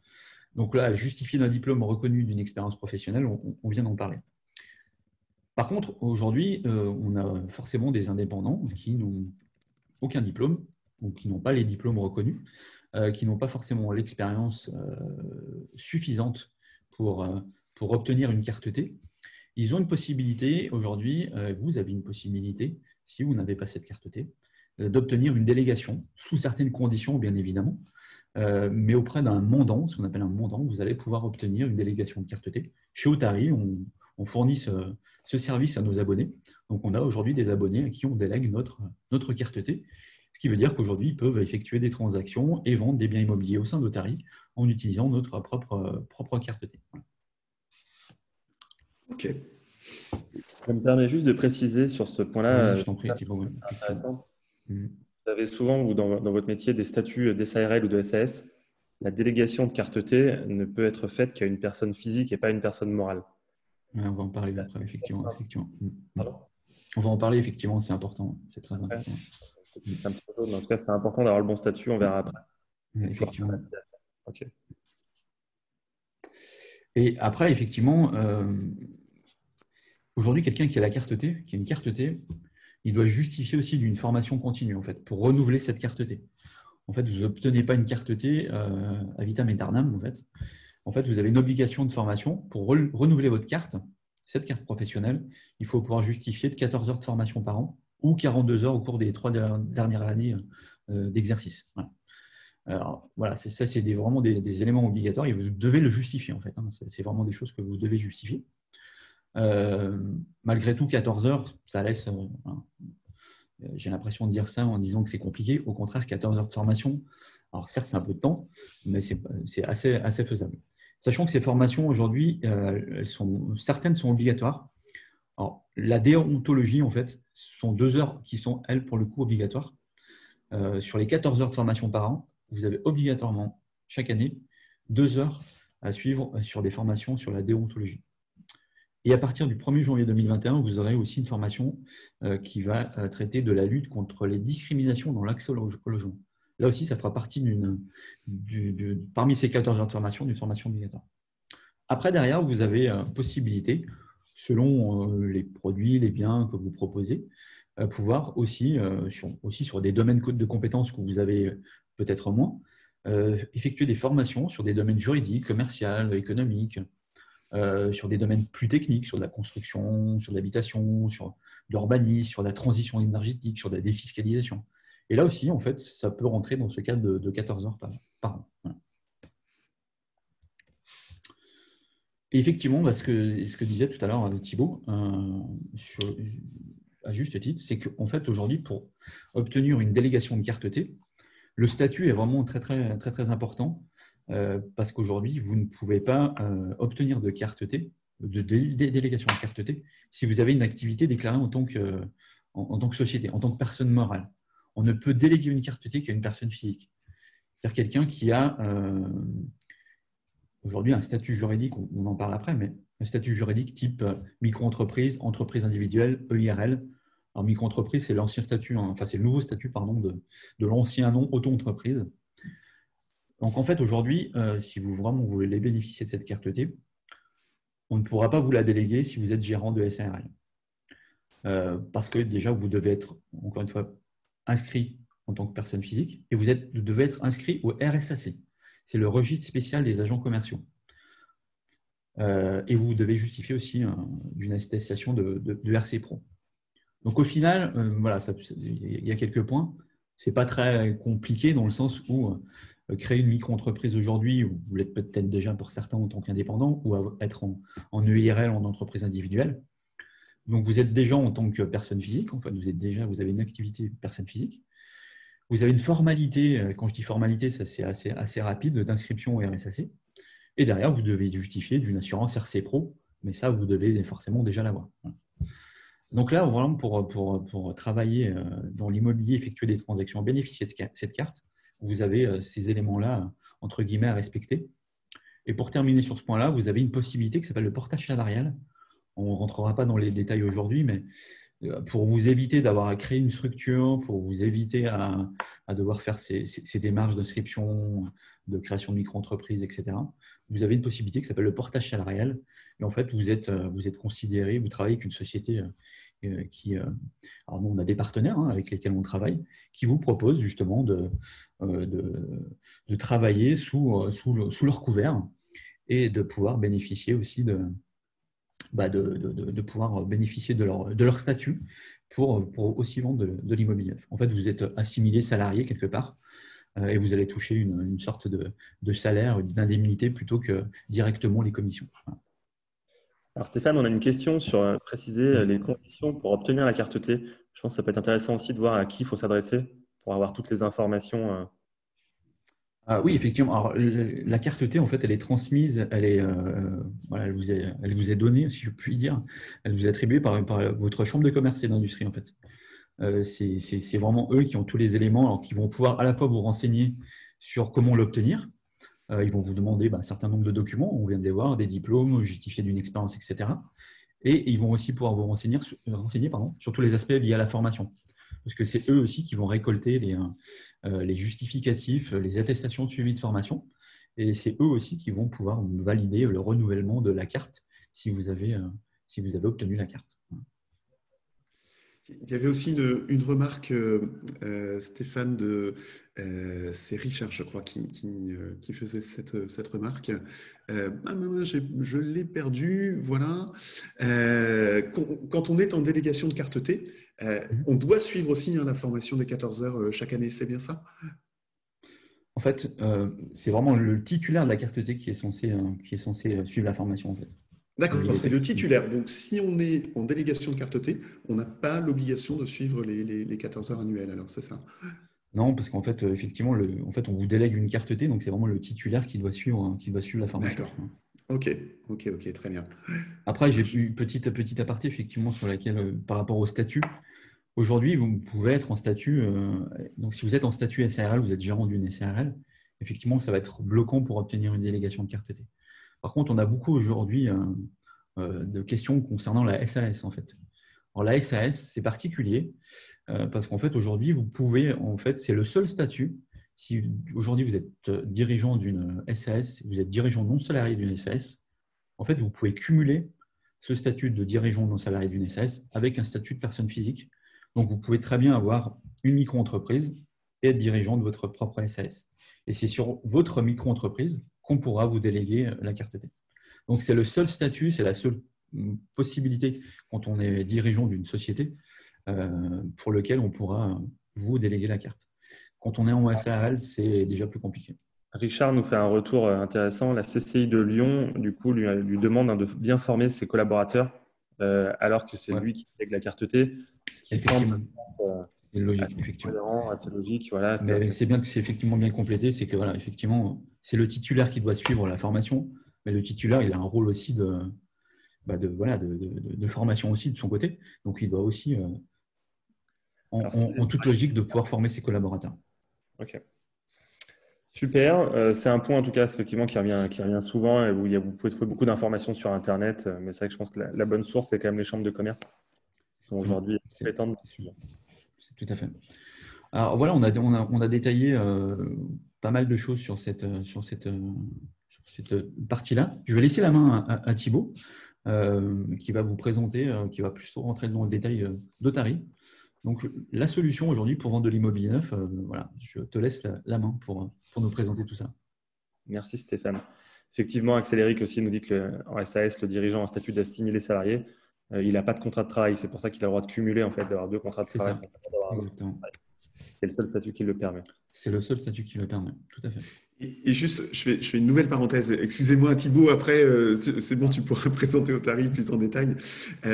Donc là, justifier d'un diplôme reconnu d'une expérience professionnelle, on vient d'en parler. Par contre, aujourd'hui, on a forcément des indépendants qui n'ont aucun diplôme, ou qui n'ont pas les diplômes reconnus, qui n'ont pas forcément l'expérience suffisante pour obtenir une carte T. Ils ont une possibilité, aujourd'hui, vous avez une possibilité, si vous n'avez pas cette carte T, d'obtenir une délégation, sous certaines conditions, bien évidemment, mais auprès d'un mandant, ce qu'on appelle un mandant, vous allez pouvoir obtenir une délégation de carte T. Chez Otari, on fournit ce service à nos abonnés. Donc, on a aujourd'hui des abonnés à qui on délègue notre carte T, ce qui veut dire qu'aujourd'hui, ils peuvent effectuer des transactions et vendre des biens immobiliers au sein d'Otari en utilisant notre propre carte T. Voilà. Ok. Je me permets juste de préciser sur ce point-là, Oui, je t'en prie, Thibaut. c'est intéressant. Mmh. Vous avez souvent, vous, dans votre métier, des statuts d'SARL ou de SAS. La délégation de carte T ne peut être faite qu'à une personne physique et pas une personne morale. Ouais, on va en parler après, effectivement. Pardon ? On va en parler, effectivement, c'est important. C'est très important. C'est un petit peu tôt, mais en tout cas, c'est important d'avoir le bon statut, on verra après. Ouais, effectivement. Ok. Et après, effectivement, aujourd'hui, quelqu'un qui a la carte T, qui a une carte T, il doit justifier aussi d'une formation continue, en fait, pour renouveler cette carte T. En fait, vous n'obtenez pas une carte T à vitam aeternam, en fait. En fait, vous avez une obligation de formation pour renouveler votre carte, cette carte professionnelle. Il faut pouvoir justifier de 14 heures de formation par an ou 42 heures au cours des 3 dernières années d'exercice. Voilà. Alors, voilà, ça, c'est vraiment des éléments obligatoires et vous devez le justifier, en fait. Hein. C'est vraiment des choses que vous devez justifier. Malgré tout, 14 heures, ça laisse… j'ai l'impression de dire ça en disant que c'est compliqué. Au contraire, 14 heures de formation, alors certes, c'est un peu de temps, mais c'est assez faisable. Sachant que ces formations, aujourd'hui, certaines sont obligatoires. Alors, la déontologie, en fait, sont 2 heures qui sont, elles, pour le coup, obligatoires. Sur les 14 heures de formation par an, vous avez obligatoirement, chaque année, 2 heures à suivre sur des formations sur la déontologie. Et à partir du 1er janvier 2021, vous aurez aussi une formation qui va traiter de la lutte contre les discriminations dans l'accès au logement. Là aussi, ça fera partie parmi ces 14 heures de formation, d'une formation obligatoire. Après, derrière, vous avez possibilité, selon les produits, les biens que vous proposez, pouvoir aussi sur des domaines de compétences que vous avez peut-être moins, effectuer des formations sur des domaines juridiques, commerciaux, économiques, sur des domaines plus techniques, sur de la construction, sur l'habitation, sur l'urbanisme, sur la transition énergétique, sur la défiscalisation. Et là aussi, en fait, ça peut rentrer dans ce cadre de 14 heures par an. Voilà. Et effectivement, ce que disait tout à l'heure Thibaut, à juste titre, c'est qu'en fait, aujourd'hui, pour obtenir une délégation de carte T, le statut est vraiment très, très, très, très important parce qu'aujourd'hui, vous ne pouvez pas obtenir de carte T, de délégation de carte T, si vous avez une activité déclarée en tant que société, en tant que personne morale. On ne peut déléguer une carte T qu'à une personne physique. C'est-à-dire quelqu'un qui a aujourd'hui un statut juridique, on en parle après, mais un statut juridique type micro-entreprise, entreprise individuelle, EIRL. Alors, micro-entreprise, c'est l'ancien statut, enfin, c'est le nouveau statut pardon, de l'ancien nom auto-entreprise. Donc, en fait, aujourd'hui, si vous vraiment voulez bénéficier de cette carte T, on ne pourra pas vous la déléguer si vous êtes gérant de SARL. Parce que déjà, vous devez être, encore une fois, inscrit en tant que personne physique et vous devez être inscrit au RSAC. C'est le registre spécial des agents commerciaux. Et vous devez justifier aussi d'une attestation de RC Pro. Donc, au final, voilà, il y a quelques points. Ce n'est pas très compliqué dans le sens où créer une micro-entreprise aujourd'hui, vous l'êtes peut-être déjà pour certains en tant qu'indépendant, ou être en EIRL, en entreprise individuelle. Donc, vous êtes déjà en tant que personne physique. En fait, vous avez une activité personne physique. Vous avez une formalité, quand je dis formalité, ça c'est assez rapide, d'inscription au RSAC. Et derrière, vous devez justifier d'une assurance RC Pro, mais ça, vous devez forcément déjà l'avoir. Donc là, vraiment, pour travailler dans l'immobilier, effectuer des transactions, bénéficier de cette carte, vous avez ces éléments-là, entre guillemets, à respecter. Et pour terminer sur ce point-là, vous avez une possibilité qui s'appelle le portage salarial. On ne rentrera pas dans les détails aujourd'hui, mais pour vous éviter d'avoir à créer une structure, pour vous éviter à devoir faire ces démarches d'inscription, de création de micro-entreprise, etc., vous avez une possibilité qui s'appelle le portage salarial. Et en fait, vous êtes considéré, vous travaillez avec une société alors nous, on a des partenaires avec lesquels on travaille, qui vous proposent justement de travailler sous leur couvert et de pouvoir bénéficier aussi de pouvoir bénéficier de leur statut pour aussi vendre de l'immobilier. En fait, vous êtes assimilé salarié quelque part et vous allez toucher une sorte de salaire, d'indemnité plutôt que directement les commissions. Voilà. Alors Stéphane, on a une question sur préciser les conditions pour obtenir la carte T. Je pense que ça peut être intéressant aussi de voir à qui il faut s'adresser pour avoir toutes les informations. Oui, effectivement. Alors, la carte T, en fait, elle est transmise, voilà, elle vous est donnée, si je puis dire. Elle vous est attribuée par votre chambre de commerce et d'industrie, en fait. C'est vraiment eux qui ont tous les éléments, alors qui vont pouvoir à la fois vous renseigner sur comment l'obtenir. Ils vont vous demander un certain nombre de documents, on vient de les voir, des diplômes, justifier d'une expérience, etc. Et ils vont aussi pouvoir vous renseigner sur tous les aspects liés à la formation. Parce que c'est eux aussi qui vont récolter les justificatifs, les attestations de suivi de formation. Et c'est eux aussi qui vont pouvoir valider le renouvellement de la carte si vous avez obtenu la carte. Il y avait aussi une remarque, Stéphane, c'est Richard, je crois, qui faisait cette remarque. Je l'ai perdu, voilà. Quand on est en délégation de carte T, on doit suivre aussi la formation des 14 heures chaque année, c'est bien ça? En fait, c'est vraiment le titulaire de la carte T qui est censé suivre la formation, en fait. D'accord, c'est le titulaire. Donc, si on est en délégation de carte T, on n'a pas l'obligation de suivre les 14 heures annuelles, alors c'est ça? Non, parce qu'en fait, effectivement, on vous délègue une carte T, donc c'est vraiment le titulaire qui doit suivre la formation. D'accord. Ok, très bien. Après, j'ai une petite aparté, effectivement, sur laquelle, par rapport au statut. Aujourd'hui, vous pouvez être en statut, donc si vous êtes en statut SARL, vous êtes gérant d'une SARL, effectivement, ça va être bloquant pour obtenir une délégation de carte T. Par contre, on a beaucoup aujourd'hui de questions concernant la SAS, en fait. Alors, la SAS, c'est particulier parce qu'en fait, aujourd'hui, vous pouvez, en fait, c'est le seul statut. Si aujourd'hui, vous êtes dirigeant d'une SAS, vous êtes dirigeant non salarié d'une SAS, en fait, vous pouvez cumuler ce statut de dirigeant non salarié d'une SAS avec un statut de personne physique. Donc, vous pouvez très bien avoir une micro-entreprise et être dirigeant de votre propre SAS. Et c'est sur votre micro-entreprise qu'on pourra vous déléguer la carte T. Donc, c'est le seul statut, c'est la seule possibilité quand on est dirigeant d'une société pour lequel on pourra vous déléguer la carte. Quand on est en SARL, c'est déjà plus compliqué. Richard nous fait un retour intéressant. La CCI de Lyon, du coup, lui demande de bien former ses collaborateurs, alors que c'est lui qui avec la carte T. Ce qui effectivement, c'est logique, effectivement. assez logique. Voilà, mais c'est bien que c'est effectivement bien complété, c'est que voilà, effectivement, c'est le titulaire qui doit suivre la formation, mais le titulaire, il a un rôle aussi de formation aussi de son côté. Donc, il doit aussi, en toute logique, de pouvoir former ses collaborateurs. Ok. Super. C'est un point, en tout cas, effectivement, qui revient souvent et où vous pouvez trouver beaucoup d'informations sur Internet. Mais c'est vrai que je pense que la bonne source, c'est quand même les chambres de commerce qui sont aujourd'hui compétentes dans ce sujet. C'est tout à fait. Alors voilà, on a détaillé pas mal de choses sur cette partie-là. Je vais laisser la main à Thibaut, qui va vous présenter, qui va plus rentrer dans le détail d'Otari. Donc, la solution aujourd'hui pour vendre de l'immobilier neuf, voilà, je te laisse la main pour nous présenter tout ça. Merci Stéphane. Effectivement, Axeléric aussi nous dit qu'en SAS, le dirigeant a un statut d'assimilé salarié. Il n'a pas de contrat de travail. C'est pour ça qu'il a le droit de cumuler, en fait, d'avoir 2 contrats de travail. Exactement. C'est le seul statut qui le permet. C'est le seul statut qui le permet, tout à fait. Et juste, je fais une nouvelle parenthèse. Excusez-moi, Thibaut, après, c'est bon, tu pourras présenter Otari plus en détail.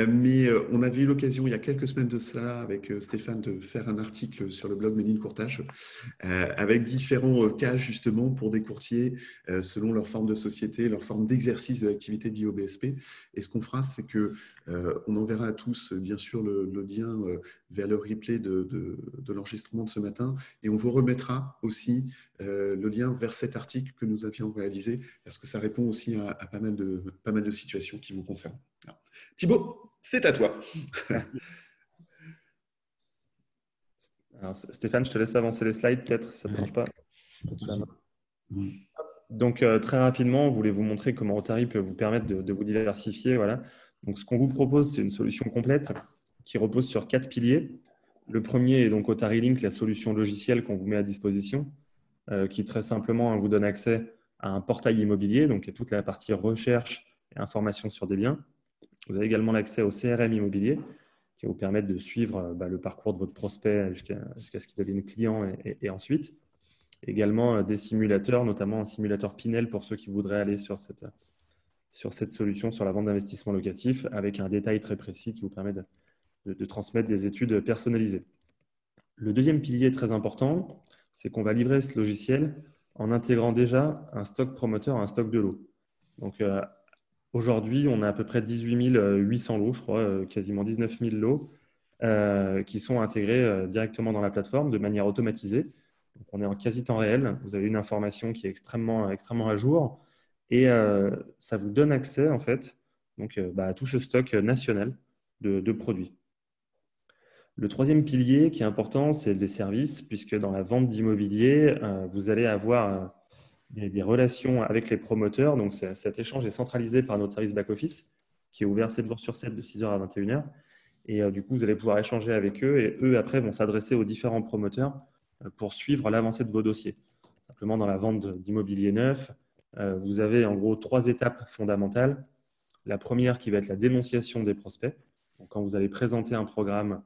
Mais on avait eu l'occasion, il y a quelques semaines de cela, avec Stéphane, de faire un article sur le blog Méline Courtage, avec différents cas, justement, pour des courtiers, selon leur forme de société, leur forme d'exercice de l'activité d'IOBSP. Et ce qu'on fera, c'est qu'on enverra à tous, bien sûr, le lien vers le replay de l'enregistrement de ce matin. Et on vous remettra aussi le lien vers cet article que nous avions réalisé, parce que ça répond aussi à pas mal de situations qui vous concernent. Alors, Thibaut, c'est à toi. Alors, Stéphane, je te laisse avancer les slides, peut-être, ça ne te dérange pas. Donc, très rapidement, on voulait vous montrer comment Otari peut vous permettre de vous diversifier. Voilà. Donc, ce qu'on vous propose, c'est une solution complète qui repose sur 4 piliers. Le premier est donc Otari Link, la solution logicielle qu'on vous met à disposition, qui très simplement vous donne accès à un portail immobilier, donc toute la partie recherche et information sur des biens. Vous avez également l'accès au CRM immobilier, qui va vous permettre de suivre le parcours de votre prospect jusqu'à ce qu'il devienne client et ensuite. Également des simulateurs, notamment un simulateur Pinel pour ceux qui voudraient aller sur cette solution sur la vente d'investissement locatif, avec un détail très précis qui vous permet de transmettre des études personnalisées. Le deuxième pilier très important, c'est qu'on va livrer ce logiciel en intégrant déjà un stock promoteur, un stock de lots. Donc, aujourd'hui, on a à peu près 18 800 lots, je crois, quasiment 19 000 lots qui sont intégrés directement dans la plateforme de manière automatisée. Donc, on est en quasi-temps réel. Vous avez une information qui est extrêmement à jour et ça vous donne accès en fait, donc, à tout ce stock national de produits. Le troisième pilier qui est important, c'est les services, puisque dans la vente d'immobilier, vous allez avoir des relations avec les promoteurs. Donc, cet échange est centralisé par notre service back-office, qui est ouvert 7 jours sur 7, de 6h à 21h. Et du coup, vous allez pouvoir échanger avec eux et eux, après, vont s'adresser aux différents promoteurs pour suivre l'avancée de vos dossiers. Simplement, dans la vente d'immobilier neuf, vous avez en gros 3 étapes fondamentales. La première qui va être la dénonciation des prospects. Donc, quand vous allez présenter un programme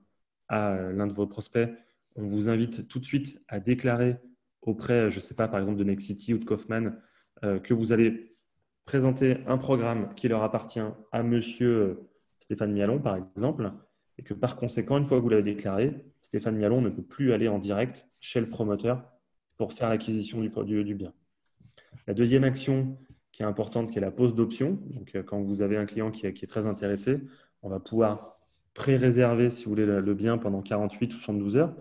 à l'un de vos prospects, on vous invite tout de suite à déclarer auprès, je ne sais pas, par exemple de Nexity ou de Kaufman, que vous allez présenter un programme qui leur appartient à monsieur Stéphane Mialon, par exemple, et que par conséquent, une fois que vous l'avez déclaré, Stéphane Mialon ne peut plus aller en direct chez le promoteur pour faire l'acquisition du bien. La deuxième action qui est importante, qui est la pose d'option. Donc, quand vous avez un client qui est très intéressé, on va pouvoir pré-réserver, si vous voulez, le bien pendant 48 ou 72 heures.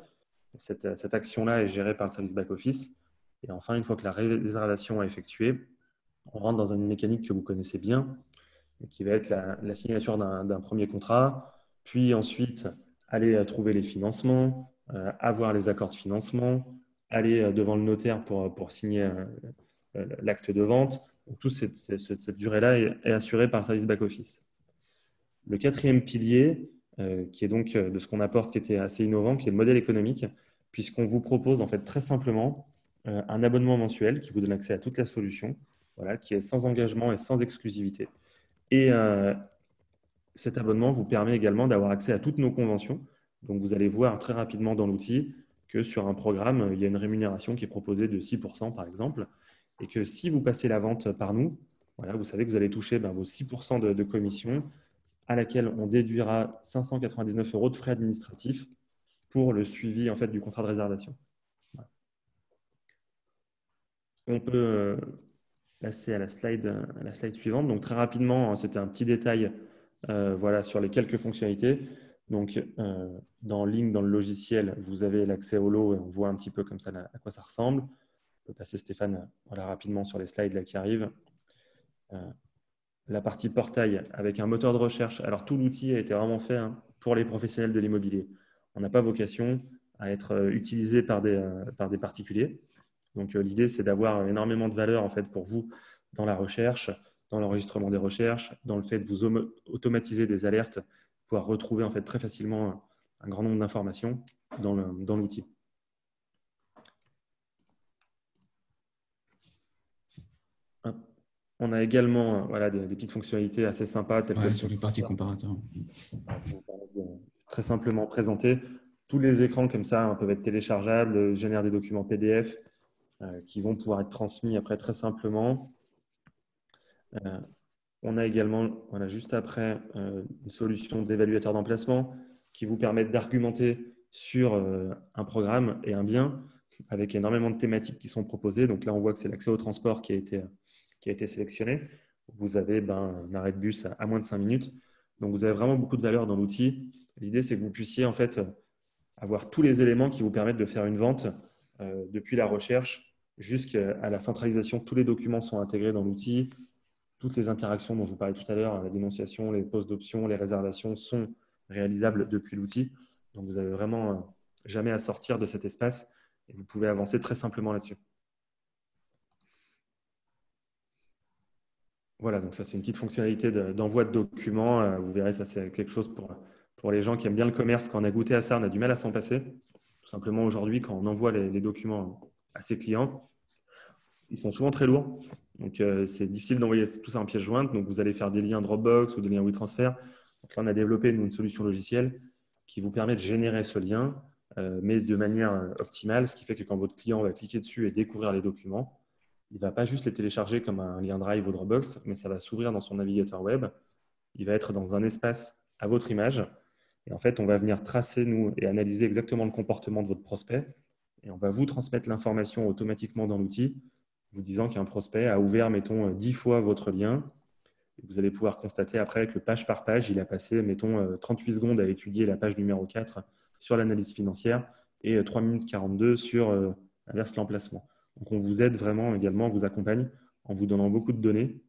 Cette action-là est gérée par le service back-office. Et enfin, une fois que la réservation est effectuée, on rentre dans une mécanique que vous connaissez bien, qui va être la signature d'un premier contrat, puis ensuite aller trouver les financements, avoir les accords de financement, aller devant le notaire pour signer l'acte de vente. Donc, toute cette durée-là est assurée par le service back-office. Le quatrième pilier, qui est donc de ce qu'on apporte, qui était assez innovant, qui est le modèle économique, puisqu'on vous propose en fait très simplement un abonnement mensuel qui vous donne accès à toute la solution, voilà, qui est sans engagement et sans exclusivité. Et cet abonnement vous permet également d'avoir accès à toutes nos conventions. Donc, vous allez voir très rapidement dans l'outil que sur un programme, il y a une rémunération qui est proposée de 6%, par exemple, et que si vous passez la vente par nous, voilà, vous savez que vous allez toucher vos 6% de commission, à laquelle on déduira 599 € de frais administratifs pour le suivi en fait, du contrat de réservation. Voilà. On peut passer à la slide suivante. Donc, très rapidement, c'était un petit détail voilà, sur les quelques fonctionnalités. Donc, dans Link, dans le logiciel, vous avez l'accès au lot et on voit un petit peu comme ça à quoi ça ressemble. On peut passer, Stéphane, voilà, rapidement sur les slides là, qui arrivent. La partie portail avec un moteur de recherche. Alors, tout l'outil a été vraiment fait pour les professionnels de l'immobilier. On n'a pas vocation à être utilisé par des particuliers. Donc, l'idée, c'est d'avoir énormément de valeur en fait, pour vous dans la recherche, dans l'enregistrement des recherches, dans le fait de vous automatiser des alertes, pouvoir retrouver en fait, très facilement un grand nombre d'informations dans l'outil. On a également voilà, des petites fonctionnalités assez sympas. Telles que sur les parties comparateurs. Très simplement présenter. Tous les écrans comme ça peuvent être téléchargeables, génèrent des documents PDF qui vont pouvoir être transmis après très simplement. On a également, voilà, juste après, une solution d'évaluateur d'emplacement qui vous permet d'argumenter sur un programme et un bien avec énormément de thématiques qui sont proposées. Donc là, on voit que c'est l'accès au transport qui a été sélectionné. Vous avez un arrêt de bus à moins de 5 minutes. Donc, vous avez vraiment beaucoup de valeur dans l'outil. L'idée, c'est que vous puissiez en fait avoir tous les éléments qui vous permettent de faire une vente depuis la recherche jusqu'à la centralisation. Tous les documents sont intégrés dans l'outil. Toutes les interactions dont je vous parlais tout à l'heure, la dénonciation, les poses d'options, les réservations sont réalisables depuis l'outil. Donc, vous n'avez vraiment jamais à sortir de cet espace et vous pouvez avancer très simplement là-dessus. Voilà, donc ça, c'est une petite fonctionnalité d'envoi de documents. Vous verrez, ça, c'est quelque chose pour les gens qui aiment bien le commerce. Quand on a goûté à ça, on a du mal à s'en passer. Tout simplement, aujourd'hui, quand on envoie les documents à ses clients, ils sont souvent très lourds. Donc, c'est difficile d'envoyer tout ça en pièce jointe. Donc, vous allez faire des liens Dropbox ou des liens WeTransfer. Donc là, on a développé une solution logicielle qui vous permet de générer ce lien, mais de manière optimale, ce qui fait que quand votre client va cliquer dessus et découvrir les documents, il ne va pas juste les télécharger comme un lien Drive ou Dropbox, mais ça va s'ouvrir dans son navigateur web. Il va être dans un espace à votre image. Et en fait, on va venir tracer, nous, et analyser exactement le comportement de votre prospect. Et on va vous transmettre l'information automatiquement dans l'outil, vous disant qu'un prospect a ouvert, mettons, 10 fois votre lien. Et vous allez pouvoir constater après que page par page, il a passé, mettons, 38 secondes à étudier la page numéro 4 sur l'analyse financière et 3 minutes 42 sur l'inverse l'emplacement. Donc, on vous aide vraiment également, on vous accompagne en vous donnant beaucoup de données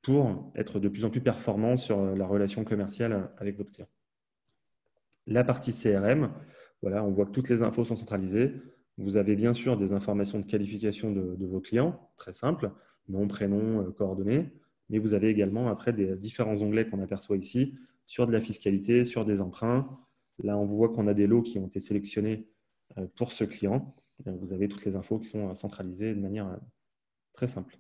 pour être de plus en plus performant sur la relation commerciale avec votre client. La partie CRM, voilà, on voit que toutes les infos sont centralisées. Vous avez bien sûr des informations de qualification de vos clients, très simple, nom, prénom, coordonnées, mais vous avez également après des différents onglets qu'on aperçoit ici sur de la fiscalité, sur des emprunts. Là, on voit qu'on a des lots qui ont été sélectionnés pour ce client. Vous avez toutes les infos qui sont centralisées de manière très simple.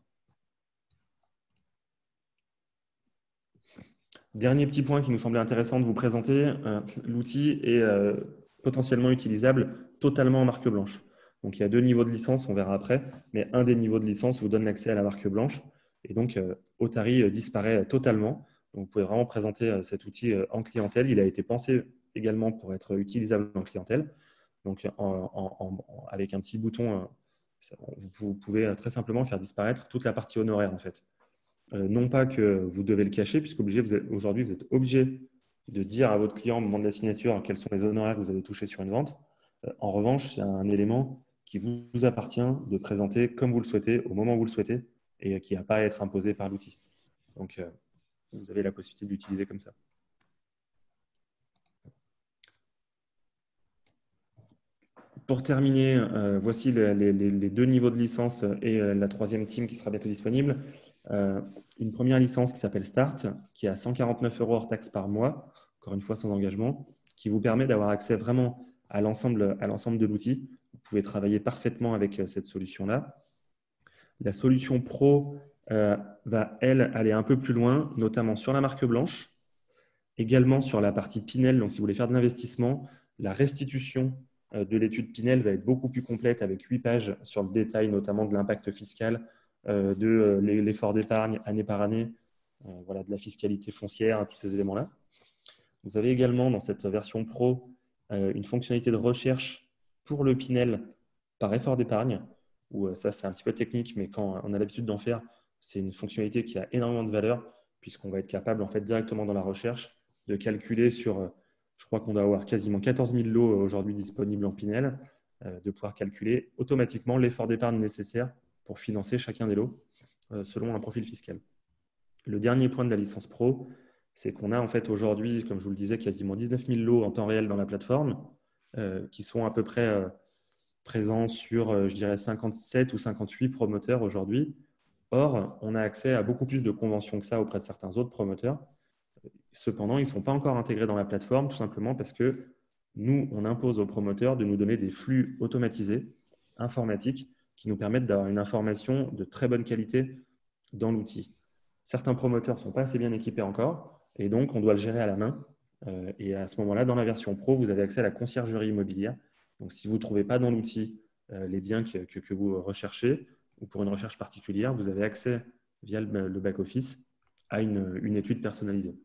Dernier petit point qui nous semblait intéressant de vous présenter, l'outil est potentiellement utilisable totalement en marque blanche. Donc, il y a 2 niveaux de licence, on verra après, mais un des niveaux de licence vous donne l'accès à la marque blanche. Et donc, Otari disparaît totalement. Donc, vous pouvez vraiment présenter cet outil en clientèle. Il a été pensé également pour être utilisable en clientèle. Donc, avec un petit bouton, vous pouvez très simplement faire disparaître toute la partie honoraire en fait. Non pas que vous devez le cacher, puisqu'aujourd'hui, vous êtes obligé de dire à votre client au moment de la signature quels sont les honoraires que vous avez touchés sur une vente. En revanche, c'est un élément qui vous appartient de présenter comme vous le souhaitez, au moment où vous le souhaitez, et qui n'a pas à être imposé par l'outil. Donc, vous avez la possibilité de l'utiliser comme ça. Pour terminer, voici les 2 niveaux de licence et la 3e team qui sera bientôt disponible. une première licence qui s'appelle Start, qui est à 149 € hors taxe par mois, encore une fois sans engagement, qui vous permet d'avoir accès vraiment à l'ensemble de l'outil. Vous pouvez travailler parfaitement avec cette solution-là. La solution Pro va, elle, aller un peu plus loin, notamment sur la marque blanche, également sur la partie Pinel. Donc, si vous voulez faire de l'investissement, la restitution de l'étude Pinel va être beaucoup plus complète avec 8 pages sur le détail, notamment de l'impact fiscal, de l'effort d'épargne année par année, voilà, de la fiscalité foncière, tous ces éléments-là. Vous avez également dans cette version Pro une fonctionnalité de recherche pour le Pinel par effort d'épargne, où ça c'est un petit peu technique, mais quand on a l'habitude d'en faire, c'est une fonctionnalité qui a énormément de valeur, puisqu'on va être capable en fait, directement dans la recherche de calculer sur, je crois qu'on doit avoir quasiment 14 000 lots aujourd'hui disponibles en Pinel, de pouvoir calculer automatiquement l'effort d'épargne nécessaire pour financer chacun des lots selon un profil fiscal. Le dernier point de la licence Pro, c'est qu'on a en fait aujourd'hui, comme je vous le disais, quasiment 19 000 lots en temps réel dans la plateforme, qui sont à peu près présents sur, je dirais, 57 ou 58 promoteurs aujourd'hui. Or, on a accès à beaucoup plus de conventions que ça auprès de certains autres promoteurs. Cependant, ils ne sont pas encore intégrés dans la plateforme, tout simplement parce que nous, on impose aux promoteurs de nous donner des flux automatisés, informatiques, qui nous permettent d'avoir une information de très bonne qualité dans l'outil. Certains promoteurs ne sont pas assez bien équipés encore, et donc on doit le gérer à la main. Et à ce moment-là, dans la version Pro, vous avez accès à la conciergerie immobilière. Donc, si vous ne trouvez pas dans l'outil les biens que vous recherchez, ou pour une recherche particulière, vous avez accès via le back-office à une étude personnalisée.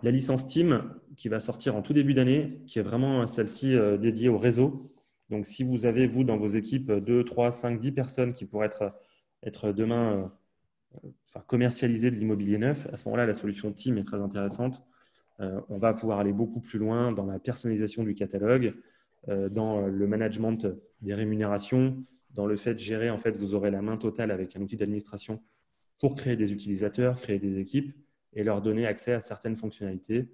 La licence Team qui va sortir en tout début d'année, qui est vraiment celle-ci dédiée au réseau. Donc, si vous avez, vous, dans vos équipes, 2, 3, 5, 10 personnes qui pourraient être demain commercialisées de l'immobilier neuf, à ce moment-là, la solution Team est très intéressante. On va pouvoir aller beaucoup plus loin dans la personnalisation du catalogue, dans le management des rémunérations, dans le fait de gérer, en fait, vous aurez la main totale avec un outil d'administration pour créer des utilisateurs, créer des équipes et leur donner accès à certaines fonctionnalités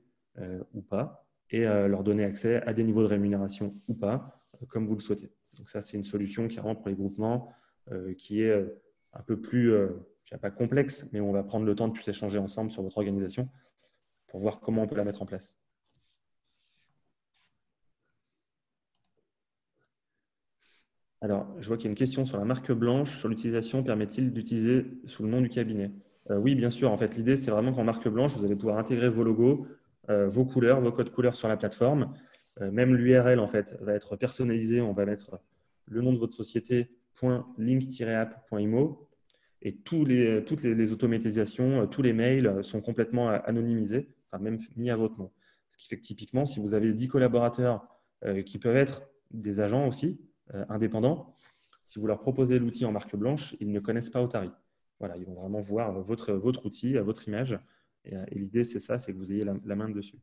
ou pas, et leur donner accès à des niveaux de rémunération ou pas, comme vous le souhaitez. Donc ça, c'est une solution qui rentre pour les groupements, qui est un peu plus, je ne dirais pas complexe, mais on va prendre le temps de plus échanger ensemble sur votre organisation pour voir comment on peut la mettre en place. Alors, je vois qu'il y a une question sur la marque blanche. Sur l'utilisation, permet-il d'utiliser sous le nom du cabinet? Oui, bien sûr. En fait, l'idée, c'est vraiment qu'en marque blanche, vous allez pouvoir intégrer vos logos, vos couleurs, vos codes couleurs sur la plateforme. Même l'URL, en fait, va être personnalisé. On va mettre le nom de votre société, .link-app.imo. Et toutes les automatisations, tous les mails sont complètement anonymisés, enfin même mis à votre nom. Ce qui fait que typiquement, si vous avez 10 collaborateurs qui peuvent être des agents aussi, indépendants, si vous leur proposez l'outil en marque blanche, ils ne connaissent pas Otari. Voilà, ils vont vraiment voir votre outil à votre image. Et l'idée, c'est ça, c'est que vous ayez la main dessus.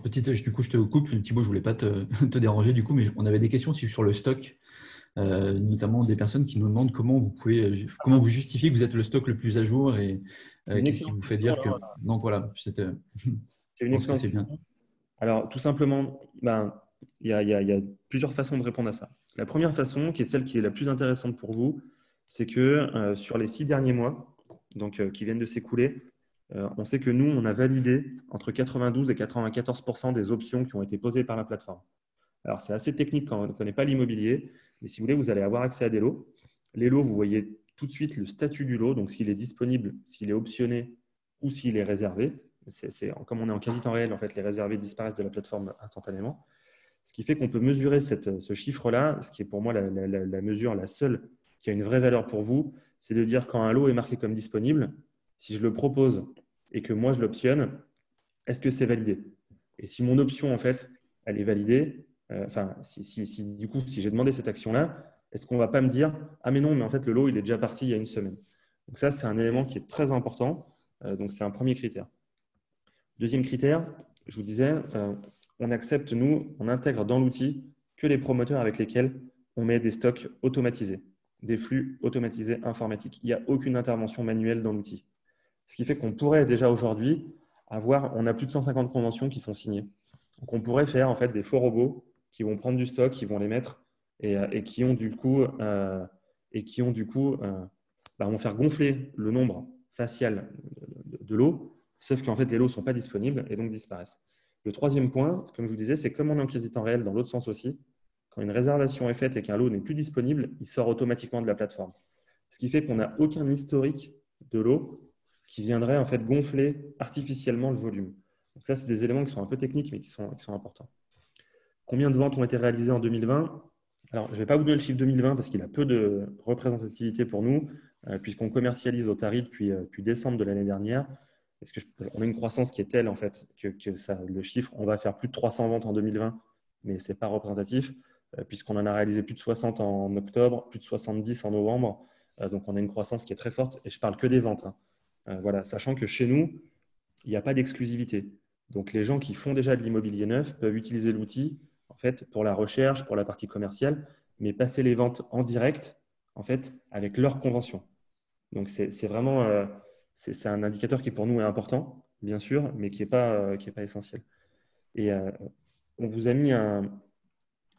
Du coup, je te coupe. Thibaut, je ne voulais pas te déranger du coup, mais on avait des questions aussi sur le stock, notamment des personnes qui nous demandent comment vous justifiez que vous êtes le stock le plus à jour et qu'est-ce qui vous fait dire que… Donc voilà, c'est une pense que excellente c'est bien. Alors, tout simplement, il y a plusieurs façons de répondre à ça. La première façon, qui est celle qui est la plus intéressante pour vous, c'est que sur les 6 derniers mois, donc qui viennent de s'écouler, on sait que nous, on a validé entre 92 et 94% des options qui ont été posées par la plateforme. Alors, c'est assez technique quand on ne connaît pas l'immobilier, mais si vous voulez, vous allez avoir accès à des lots. Les lots, vous voyez tout de suite le statut du lot, donc s'il est disponible, s'il est optionné ou s'il est réservé. Comme on est en quasi-temps réel, en fait, les réservés disparaissent de la plateforme instantanément. Ce qui fait qu'on peut mesurer ce chiffre-là, ce qui est pour moi la mesure, la seule qui a une vraie valeur pour vous, c'est de dire quand un lot est marqué comme disponible, si je le propose et que moi je l'optionne, est-ce que c'est validé? Et si mon option, en fait, elle est validée, du coup, si j'ai demandé cette action-là, est-ce qu'on ne va pas me dire « Ah mais non, mais en fait, le lot, il est déjà parti il y a une semaine ». Donc ça, c'est un élément qui est très important. Donc c'est un premier critère. Deuxième critère, je vous disais, on accepte, nous, on intègre dans l'outil que les promoteurs avec lesquels on met des stocks automatisés, des flux automatisés informatiques. Il n'y a aucune intervention manuelle dans l'outil. Ce qui fait qu'on pourrait déjà aujourd'hui on a plus de 150 conventions qui sont signées. Donc on pourrait faire en fait des faux robots qui vont prendre du stock, qui vont les mettre et qui ont du coup bah, vont faire gonfler le nombre facial de lots, sauf qu'en fait, les lots ne sont pas disponibles et donc disparaissent. Le troisième point, comme je vous disais, c'est comme on est en quasi-temps réel dans l'autre sens aussi, quand une réservation est faite et qu'un lot n'est plus disponible, il sort automatiquement de la plateforme. Ce qui fait qu'on n'a aucun historique de lot qui viendrait en fait gonfler artificiellement le volume. Donc ça, c'est des éléments qui sont un peu techniques, mais qui sont importants. Combien de ventes ont été réalisées en 2020? Alors, je ne vais pas vous donner le chiffre 2020 parce qu'il a peu de représentativité pour nous, puisqu'on commercialise au Tari depuis décembre de l'année dernière. Parce qu'on a une croissance qui est telle en fait, que ça, le chiffre, on va faire plus de 300 ventes en 2020, mais ce n'est pas représentatif, puisqu'on en a réalisé plus de 60 en octobre, plus de 70 en novembre. Donc, on a une croissance qui est très forte et je ne parle que des ventes. Voilà, sachant que chez nous, il n'y a pas d'exclusivité. Donc, les gens qui font déjà de l'immobilier neuf peuvent utiliser l'outil en fait, pour la recherche, pour la partie commerciale, mais passer les ventes en direct en fait, avec leur convention. Donc, c'est vraiment c'est un indicateur qui pour nous est important, bien sûr, mais qui n'est pas essentiel. Et on vous a mis un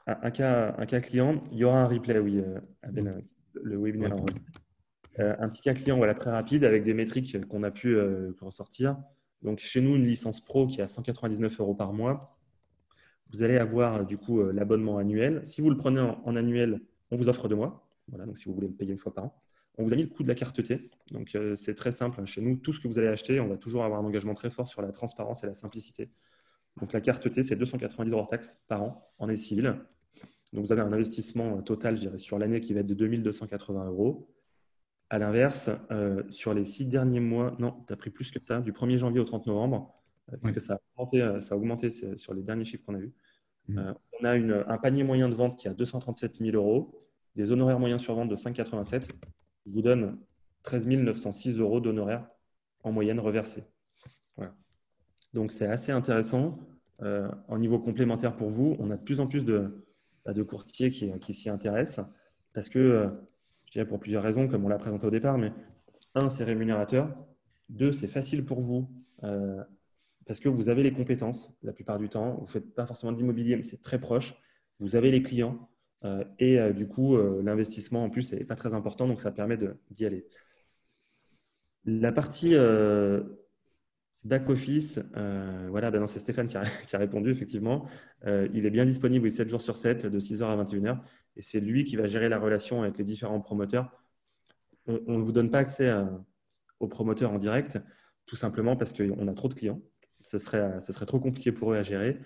cas client. Il y aura un replay, oui, Abel, le webinaire. Un petit cas client voilà, très rapide avec des métriques qu'on a pu ressortir. Donc, chez nous, une licence pro qui est à 199 € par mois. Vous allez avoir du coup l'abonnement annuel. Si vous le prenez en annuel, on vous offre 2 mois. Voilà, donc si vous voulez le payer une fois par an. On vous a mis le coût de la carte T. Donc, c'est très simple. Chez nous, tout ce que vous allez acheter, on va toujours avoir un engagement très fort sur la transparence et la simplicité. Donc, la carte T, c'est 290 € hors taxe par an en année civile. Donc, vous avez un investissement total, je dirais, sur l'année qui va être de 2280 €. À l'inverse, sur les 6 derniers mois, non, tu as pris plus que ça, du 1er janvier au 30 novembre, parce que ça a augmenté sur les derniers chiffres qu'on a vus. On a un panier moyen de vente qui est à 237 000 €, des honoraires moyens sur vente de 5,87, qui vous donne 13 906 € d'honoraires en moyenne reversés. Voilà. Donc, c'est assez intéressant. En niveau complémentaire pour vous, on a de plus en plus de courtiers qui s'y intéressent parce que, je dirais pour plusieurs raisons, comme on l'a présenté au départ, mais 1, c'est rémunérateur. 2, c'est facile pour vous parce que vous avez les compétences la plupart du temps. Vous ne faites pas forcément de l'immobilier, mais c'est très proche. Vous avez les clients et du coup, l'investissement en plus n'est pas très important, donc ça permet d'y aller. La partie back-office, voilà, ben non, c'est Stéphane qui a répondu, effectivement. Il est bien disponible 7 jours sur 7, de 6h à 21h, et c'est lui qui va gérer la relation avec les différents promoteurs. On ne vous donne pas accès aux promoteurs en direct, tout simplement parce qu'on a trop de clients. Ce serait trop compliqué pour eux à gérer.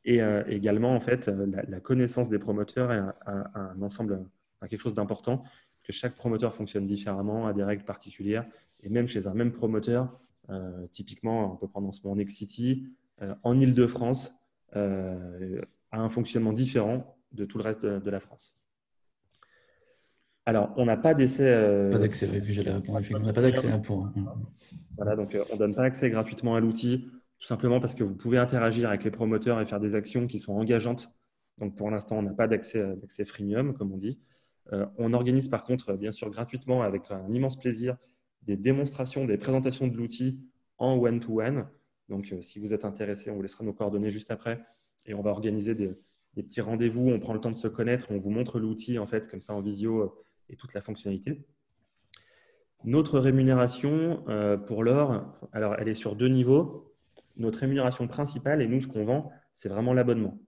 Et également, en fait, la connaissance des promoteurs est un ensemble, quelque chose d'important, que chaque promoteur fonctionne différemment, a des règles particulières, et même chez un même promoteur, typiquement, on peut prendre en ce moment Next City, en Île-de-France, a un fonctionnement différent de tout le reste de la France. Alors, on n'a pas d'essai. Pas d'accès, et puis j'allais répondre. On n'a pas d'accès pour. Voilà, donc on ne donne pas accès gratuitement à l'outil, tout simplement parce que vous pouvez interagir avec les promoteurs et faire des actions qui sont engageantes. Donc, pour l'instant, on n'a pas d'accès freemium, comme on dit. On organise par contre, bien sûr, gratuitement, avec un immense plaisir, des démonstrations, des présentations de l'outil en one-to-one. Donc, si vous êtes intéressé, on vous laissera nos coordonnées juste après et on va organiser des petits rendez-vous. On prend le temps de se connaître, on vous montre l'outil en fait, comme ça en visio et toute la fonctionnalité. Notre rémunération pour l'or, alors elle est sur 2 niveaux. Notre rémunération principale, et nous, ce qu'on vend, c'est vraiment l'abonnement.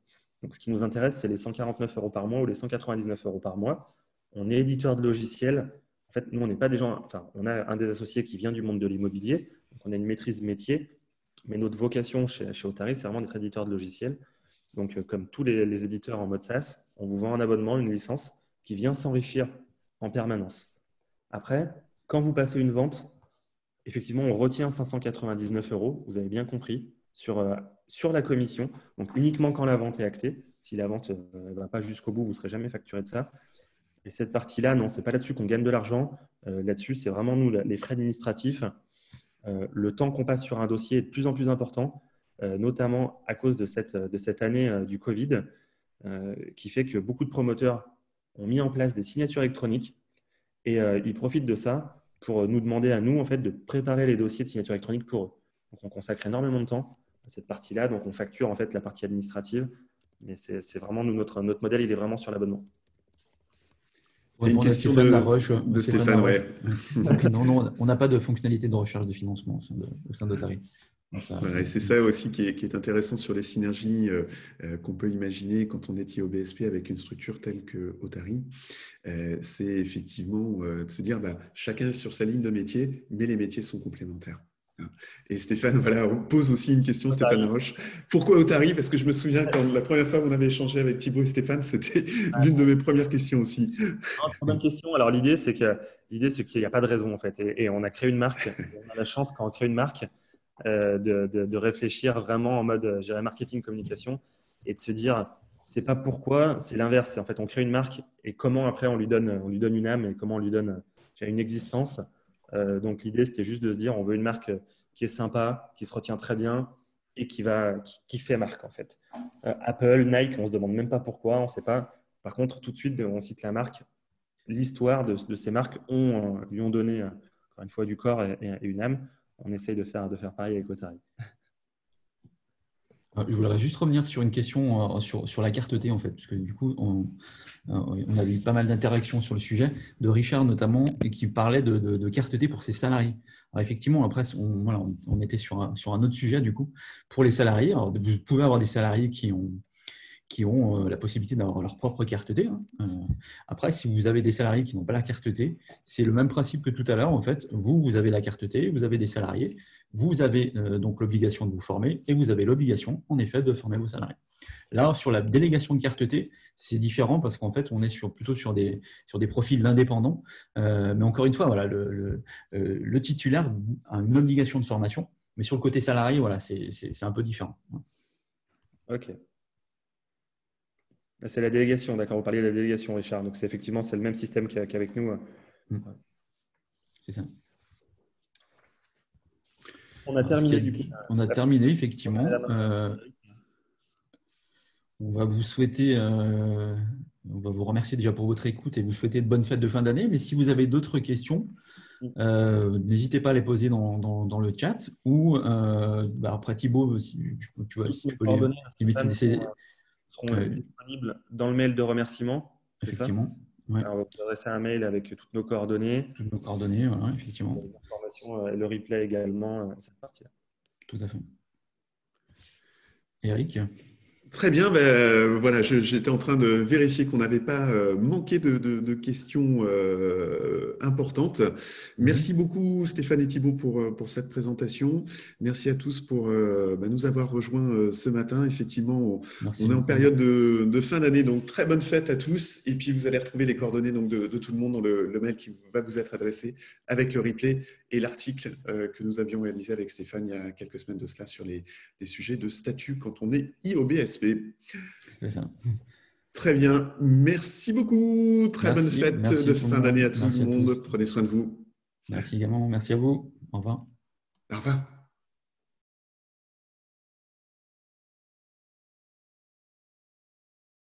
Donc, ce qui nous intéresse, c'est les 149 € par mois ou les 199 € par mois. On est éditeur de logiciels. En fait, nous, on n'est pas des gens. Enfin, on a un des associés qui vient du monde de l'immobilier. Donc, on a une maîtrise métier. Mais notre vocation chez Otari, c'est vraiment d'être éditeur de logiciels. Donc, comme tous les éditeurs en mode SaaS, on vous vend un abonnement, une licence qui vient s'enrichir en permanence. Après, quand vous passez une vente, effectivement, on retient 599 €, vous avez bien compris, sur la commission. Donc, uniquement quand la vente est actée. Si la vente ne va pas jusqu'au bout, vous ne serez jamais facturé de ça. Et cette partie-là, non, ce n'est pas là-dessus qu'on gagne de l'argent. Là-dessus, c'est vraiment nous, les frais administratifs. Le temps qu'on passe sur un dossier est de plus en plus important, notamment à cause de cette année du Covid, qui fait que beaucoup de promoteurs ont mis en place des signatures électroniques et ils profitent de ça pour nous demander à nous en fait, de préparer les dossiers de signature électronique pour eux. Donc, on consacre énormément de temps à cette partie-là. Donc, on facture en fait la partie administrative. Mais c'est vraiment nous, notre modèle, il est vraiment sur l'abonnement. Pour Il y a une répondre à question Stéphane Laroche. de Stéphane, ouais. Non, non, on n'a pas de fonctionnalité de recherche de financement au sein d'Otari. Voilà, et c'est ça aussi qui est intéressant sur les synergies qu'on peut imaginer quand on est IOBSP avec une structure telle que Otari. C'est effectivement de se dire chacun est sur sa ligne de métier, mais les métiers sont complémentaires. Et Stéphane, voilà, on pose aussi une question, Otari. Stéphane Laroche. Pourquoi Otari? Parce que je me souviens quand la première fois qu'on avait échangé avec Thibaut et Stéphane, c'était l'une de mes premières questions aussi. Très bonne question. Alors l'idée, c'est qu'il n'y a pas de raison en fait. Et on a créé une marque. On a la chance quand on crée une marque de réfléchir vraiment en mode marketing, communication et de se dire, c'est pas pourquoi, c'est l'inverse. En fait, on crée une marque et comment après on lui donne une âme et comment on lui donne une existence. Donc l'idée, c'était juste de se dire, on veut une marque qui est sympa, qui se retient très bien et qui fait marque en fait. Apple, Nike, on se demande même pas pourquoi, on sait pas. Par contre, tout de suite, on cite la marque. L'histoire de ces marques lui ont donné encore une fois du corps et une âme. On essaye de faire pareil avec Otari. Je voudrais juste revenir sur une question sur la carte T, en fait, parce que du coup, on a eu pas mal d'interactions sur le sujet, de Richard notamment, et qui parlait de carte T pour ses salariés. Alors effectivement, après, on était sur un autre sujet, du coup, pour les salariés. Alors, vous pouvez avoir des salariés qui ont la possibilité d'avoir leur propre carte T. Après, si vous avez des salariés qui n'ont pas la carte T, c'est le même principe que tout à l'heure. En fait, vous avez la carte T, vous avez des salariés, vous avez donc l'obligation de vous former et vous avez l'obligation, en effet, de former vos salariés. Là, sur la délégation de carte T, c'est différent parce qu'en fait, on est plutôt sur des profils indépendants. Mais encore une fois, voilà, le titulaire a une obligation de formation, mais sur le côté salarié, voilà, c'est un peu différent. Ok. C'est la délégation, d'accord. Vous parliez de la délégation, Richard. Donc, c'est le même système qu'avec nous. C'est ça. On a terminé. On a terminé, effectivement. On va vous souhaiter, on va vous remercier déjà pour votre écoute et vous souhaiter de bonnes fêtes de fin d'année. Mais si vous avez d'autres questions, n'hésitez pas à les poser dans le chat ou après Thibaut, si tu peux les seront disponibles dans le mail de remerciement. Effectivement. Ouais. Alors, on va vous adresser un mail avec toutes nos coordonnées. Toutes nos coordonnées, voilà, effectivement. Les informations et le replay également, cette partie-là. Tout à fait. Eric? Très bien, voilà, j'étais en train de vérifier qu'on n'avait pas manqué de questions importantes. Merci beaucoup Stéphane et Thibaut pour cette présentation. Merci à tous pour nous avoir rejoints ce matin. Effectivement, on est en période de fin d'année, donc très bonne fête à tous. Et puis vous allez retrouver les coordonnées donc, de tout le monde dans le mail qui va vous être adressé avec le replay et l'article que nous avions réalisé avec Stéphane il y a quelques semaines de cela sur les sujets de statut quand on est IOBSP. C'est ça. Très bien. Merci beaucoup. Très bonne fête de fin d'année à tout le monde. Prenez soin de vous. Merci également. Merci à vous. Au revoir. Au revoir.